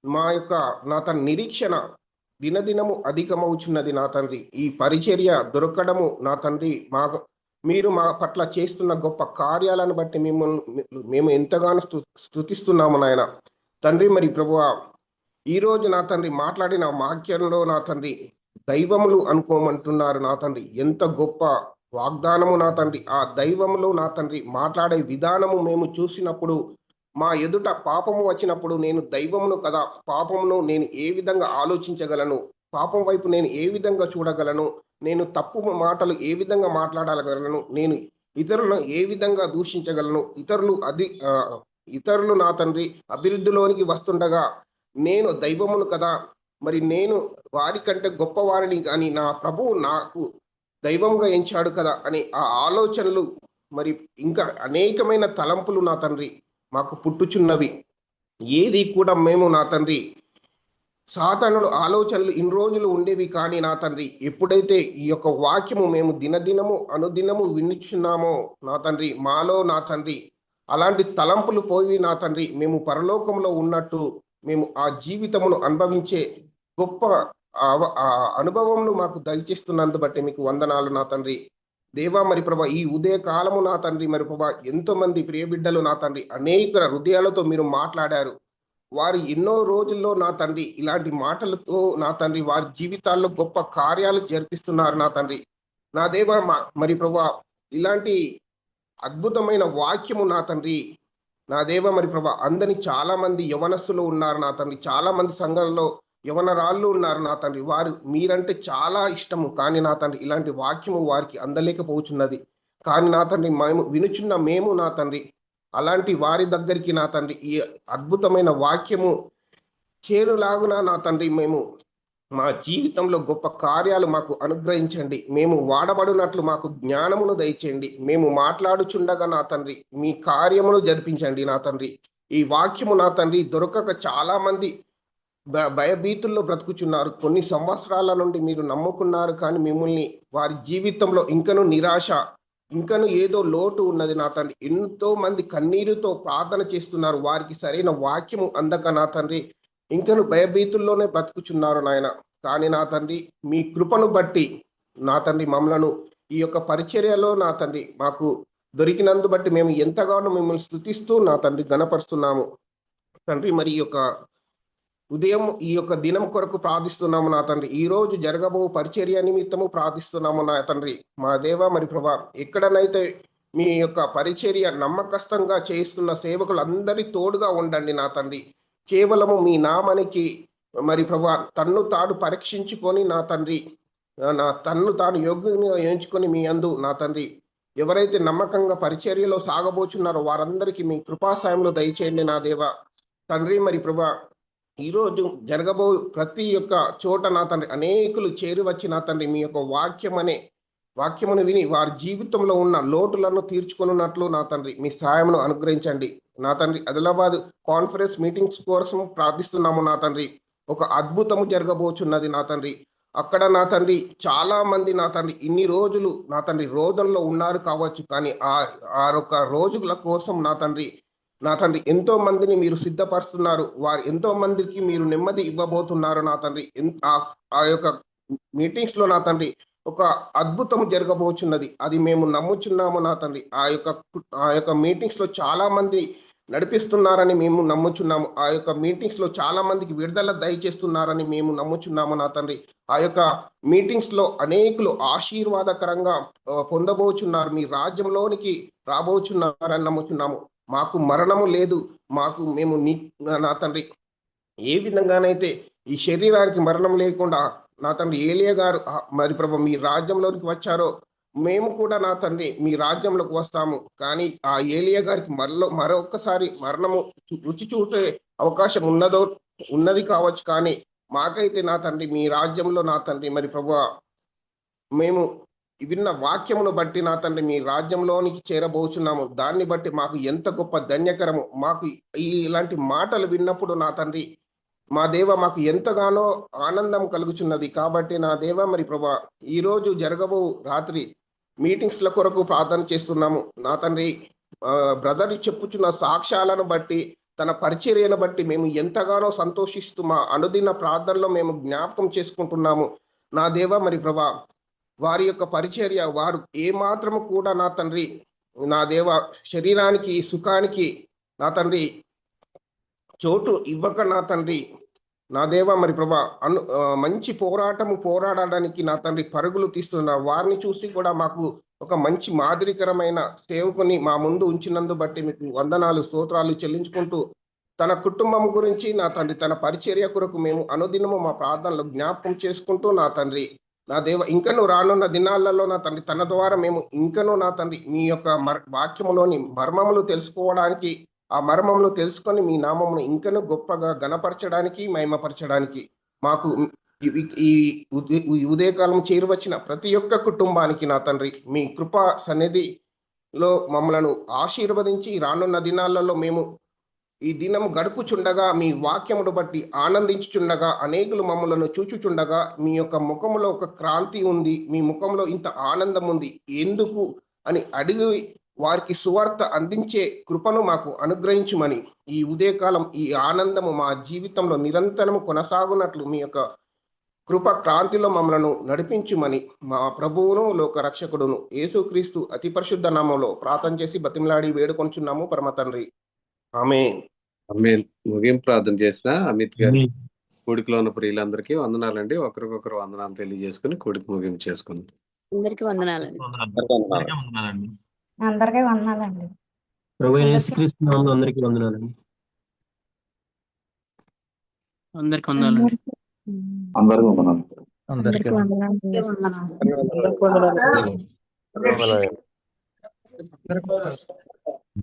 మా యొక్క నా తన నిరీక్షణ దినదినము అధికమవుచున్నది నా తండ్రి. ఈ పరిచర్య దొరకడము నా తండ్రి మీరు మా పట్ల చేస్తున్న గొప్ప కార్యాలను బట్టి మేము ఎంతగానో స్తుతిస్తున్నాము నాయన తండ్రి. మరి ప్రభువా ఈరోజు నా తండ్రి మాట్లాడిన వాక్యంలో నా తండ్రి దైవములు అనుకోమంటున్నారు నా తండ్రి. ఎంత గొప్ప వాగ్దానము నా తండ్రి. ఆ దైవములు నా తండ్రి మాట్లాడే విధానము మేము చూసినప్పుడు మా ఎదుట పాపము వచ్చినప్పుడు నేను దైవమును కదా, పాపమును నేను ఏ విధంగా ఆలోచించగలను, పాపం వైపు నేను ఏ విధంగా చూడగలను, నేను తప్పు మాటలు ఏ విధంగా మాట్లాడగలను, నేను ఇతరులను ఏ విధంగా దూషించగలను, ఇతరులు నా తండ్రి అభివృద్ధిలోనికి వస్తుండగా నేను దైవమును కదా, మరి నేను వారికంటే గొప్పవారిని కానీ నా ప్రభువు నాకు దైవంగా ఎంచాడు కదా అని ఆ ఆలోచనలు మరి ఇంకా అనేకమైన తలంపులు నా తండ్రి మాకు పుట్టుచున్నవి. ఏది కూడా మేము నా తండ్రి సాతానుడు ఆలోచనలు ఇన్ని రోజులు ఉండేవి, కానీ నా తండ్రి ఎప్పుడైతే ఈ యొక్క వాక్యము మేము దినదినము అనుదినము వినిచున్నామో నా తండ్రి మాలో నా తండ్రి అలాంటి తలంపులు పోయి నా తండ్రి మేము పరలోకంలో ఉన్నట్టు మేము ఆ జీవితమును అనుభవించే గొప్ప అనుభవమును మాకు దయచేస్తున్నందు బట్టి మీకు వందనాలు నా తండ్రి. దేవా మరి ప్రభా ఈ ఉదయ కాలము నా తండ్రి మరి ప్రభా ఎంతో మంది ప్రియ బిడ్డలు నా తండ్రి అనేక హృదయాలతో మీరు మాట్లాడారు. వారు ఎన్నో రోజుల్లో నా తండ్రి ఇలాంటి మాటలతో నా తండ్రి వారి జీవితాల్లో గొప్ప కార్యాలు జరిపిస్తున్నారు నా తండ్రి. నా దేవా మరి ప్రభా ఇలాంటి అద్భుతమైన వాక్యము నా తండ్రి నా దేవ మరి ప్రభా అందరి చాలా మంది యవనస్తులు ఉన్నారు నా తండ్రి, చాలా మంది సంఘాలలో యవనరాళ్ళు ఉన్నారు నా తండ్రి. వారు మీరంటే చాలా ఇష్టము, కానీ నా తండ్రి ఇలాంటి వాక్యము వారికి అందలేకపోతున్నది. కానీ నా తండ్రి వినుచున్న మేము నా తండ్రి అలాంటి వారి దగ్గరికి నా తండ్రి ఈ అద్భుతమైన వాక్యము చేరులాగున నా తండ్రి మేము మా జీవితంలో గొప్ప కార్యాలు మాకు అనుగ్రహించండి. మేము వాడబడినట్లు మాకు జ్ఞానమును దయచేయండి. మేము మాట్లాడుచుండగా నా తండ్రి మీ కార్యమును జరిపించండి నా తండ్రి. ఈ వాక్యము నా తండ్రి దొరకక చాలా మంది భయభీతుల్లో బ్రతుకుచున్నారు. కొన్ని సంవత్సరాల నుండి మీరు నమ్ముకున్నారు, కానీ మిమ్మల్ని వారి జీవితంలో ఇంకను నిరాశ, ఇంకను ఏదో లోటు ఉన్నది నా తండ్రి. ఎంతో మంది కన్నీరుతో ప్రార్థన చేస్తున్నారు, వారికి సరైన వాక్యము అందక నా తండ్రి ఇంకను భయభీతుల్లోనే బ్రతుకుచున్నారు నాయన. కానీ నా తండ్రి మీ కృపను బట్టి నా తండ్రి మమ్మలను ఈ యొక్క పరిచర్యలో నా తండ్రి మాకు దొరికినందు బట్టి మేము ఎంతగానో మిమ్మల్ని స్తుతిస్తూ నా తండ్రి గణపరుస్తున్నాము తండ్రి. మరి ఈ యొక్క ఉదయం ఈ యొక్క దినం కొరకు ప్రార్థిస్తున్నాము నా తండ్రి. ఈ రోజు జరగబో పరిచర్య నిమిత్తము ప్రార్థిస్తున్నాము నా తండ్రి. మా దేవ మరి ప్రభా ఎక్కడనైతే మీ యొక్క పరిచర్య నమ్మకస్తంగా చేస్తున్న సేవకులందరి తోడుగా ఉండండి నా తండ్రి. కేవలము మీ నామానికి మరి ప్రభా తన్ను తాను పరీక్షించుకొని నా తండ్రి తన్ను తాను యోగ్యంగా ఎంచుకొని మీ అందు నా తండ్రి ఎవరైతే నమ్మకంగా పరిచర్యలో సాగబోచున్నారో వారందరికీ మీ కృపాసాయంలో దయచేయండి నా దేవ తండ్రి. మరి ప్రభా ఈరోజు జరగబో ప్రతి ఒక్క చోట నా తండ్రి అనేకులు చేరి వచ్చి నా తండ్రి మీ యొక్క వాక్యమును విని వారి జీవితంలో ఉన్న లోటులను తీర్చుకున్నట్లు నా తండ్రి మీ సహాయమును అనుగ్రహించండి నా తండ్రి. ఆదిలాబాద్ కాన్ఫరెన్స్ మీటింగ్స్ కోసం ప్రార్థిస్తున్నాము నా తండ్రి. ఒక అద్భుతము జరగబోచున్నది నా తండ్రి. అక్కడ నా తండ్రి చాలా మంది నా తండ్రి ఇన్ని రోజులు నా తండ్రి రోదంలో ఉన్నారు కావచ్చు, కానీ ఆ యొక్క రోజుల కోసం నా తండ్రి నా తండ్రి ఎంతో మందిని మీరు సిద్ధపరుస్తున్నారు, వారు ఎంతో మందికి మీరు నెమ్మది ఇవ్వబోతున్నారు నా తండ్రి. ఆ యొక్క మీటింగ్స్ లో నా తండ్రి ఒక అద్భుతం జరగబోచున్నది, అది మేము నమ్ముచున్నాము నా తండ్రి. ఆ యొక్క మీటింగ్స్ లో చాలా మంది నడిపిస్తున్నారని మేము నమ్ముచున్నాము. ఆ యొక్క మీటింగ్స్ లో చాలా మందికి విడుదల దయచేస్తున్నారని మేము నమ్ముచున్నాము నా తండ్రి. ఆ యొక్క మీటింగ్స్ లో అనేకులు ఆశీర్వాదకరంగా పొందబోచున్నారు, మీ రాజ్యంలోనికి రాబోచున్నారని నమ్ముచున్నాము. మాకు మరణము లేదు, మేము నా తండ్రి ఏ విధంగానైతే ఈ శరీరానికి మరణం లేకుండా నా తండ్రి ఏలియా గారు మరి ప్రభు మీ రాజ్యంలోనికి వచ్చారో, మేము కూడా నా తండ్రి మీ రాజ్యంలోకి వస్తాము. కానీ ఆ ఏలియా గారికి మరొక్కసారి మరణము రుచి చూసే అవకాశం ఉన్నది కావచ్చు, కానీ మాకైతే నా తండ్రి మీ రాజ్యంలో నా తండ్రి మరి ప్రభు మేము విన్న వాక్యమును బట్టి నా తండ్రి మీ రాజ్యంలోనికి చేరబోచున్నాము. దాన్ని బట్టి మాకు ఎంత గొప్ప ధన్యకరము. మాకు ఇలాంటి మాటలు విన్నప్పుడు నా తండ్రి మా దేవ మాకు ఎంతగానో ఆనందం కలుగుచున్నది. కాబట్టి నా దేవ మరి ప్రభా ఈ రోజు జరగబో రాత్రి మీటింగ్స్ల కొరకు ప్రార్థన చేస్తున్నాము నా తండ్రి. బ్రదర్ చెప్పుచున్న సాక్ష్యాలను బట్టి, తన పరిచర్యను బట్టి మేము ఎంతగానో సంతోషిస్తూ మా అనుదిన ప్రార్థనలో మేము జ్ఞాపకం చేసుకుంటున్నాము నా దేవ మరి ప్రభా. వారి యొక్క పరిచర్య వారు ఏమాత్రము కూడా నా తండ్రి నా దేవ శరీరానికి సుఖానికి నా తండ్రి చోటు ఇవ్వక నా తండ్రి నా దేవ మరి ప్రభా మంచి పోరాడడానికి నా తండ్రి పరుగులు తీస్తున్నారు. వారిని చూసి కూడా మాకు ఒక మంచి మాదిరికరమైన సేవకుని మా ముందు ఉంచినందు బట్టి మీకు వందనాలు స్తోత్రాలు చెల్లించుకుంటూ, తన కుటుంబం గురించి నా తండ్రి తన పరిచర్య కొరకు మేము అనుదినము మా ప్రార్థనలు జ్ఞాపకం చేసుకుంటూ నా తండ్రి నా దేవ ఇంకనూ రానున్న దినాలలో నా తండ్రి తన ద్వారా మేము ఇంకనూ నా తండ్రి మీ యొక్క వాక్యములోని మర్మములు తెలుసుకోవడానికి, ఆ మర్మములు తెలుసుకొని మీ నామమును ఇంకనూ గొప్పగా గణపరచడానికి మహిమపరచడానికి మాకు ఈ ఉదయకాలం చేరువచ్చిన ప్రతి ఒక్క కుటుంబానికి నా తండ్రి మీ కృపా సన్నిధిలో మమ్మలను ఆశీర్వదించి రానున్న దినాలలో మేము ఈ దినం గడుపుచుండగా మీ వాక్యమును బట్టి ఆనందించుచుండగా, అనేకులు మమ్మలను చూచుచుండగా మీ యొక్క ముఖంలో ఒక క్రాంతి ఉంది, మీ ముఖంలో ఇంత ఆనందం ఉంది ఎందుకు అని అడిగి వారికి సువార్త అందించే కృపను మాకు అనుగ్రహించుమని, ఈ ఉదయకాలం ఈ ఆనందము మా జీవితంలో నిరంతరము కొనసాగునట్లు మీ యొక్క కృప క్రాంతిలో మమ్మలను నడిపించుమని మా ప్రభువును లోక రక్షకుడును యేసుక్రీస్తు అతి పరిశుద్ధ నామంలో ప్రార్థన చేసి బతిమలాడి వేడుకొంచున్నాము పరమ తండ్రి, ఆమేన్. ఆమేన్. ముగింపు ప్రార్థన చేసిన అమిత్ గారి కూడికలో ఉన్న ప్రియులందరికీ వందనాలండి. ఒకరికొకరు వందనాలు తెలియజేసుకుని కూడికి ముగింపు చేసుకుందాం. అందరికీ వందనాలండి. అందరికీ వందనాలండి. ప్రభువైన యేసుక్రీస్తు నామములో అందరికీ వందనాలండి. అందరికీ వందనాలండి. అందరికీ వందనాలు. అందరికీ వందనాలు. వందనాలు.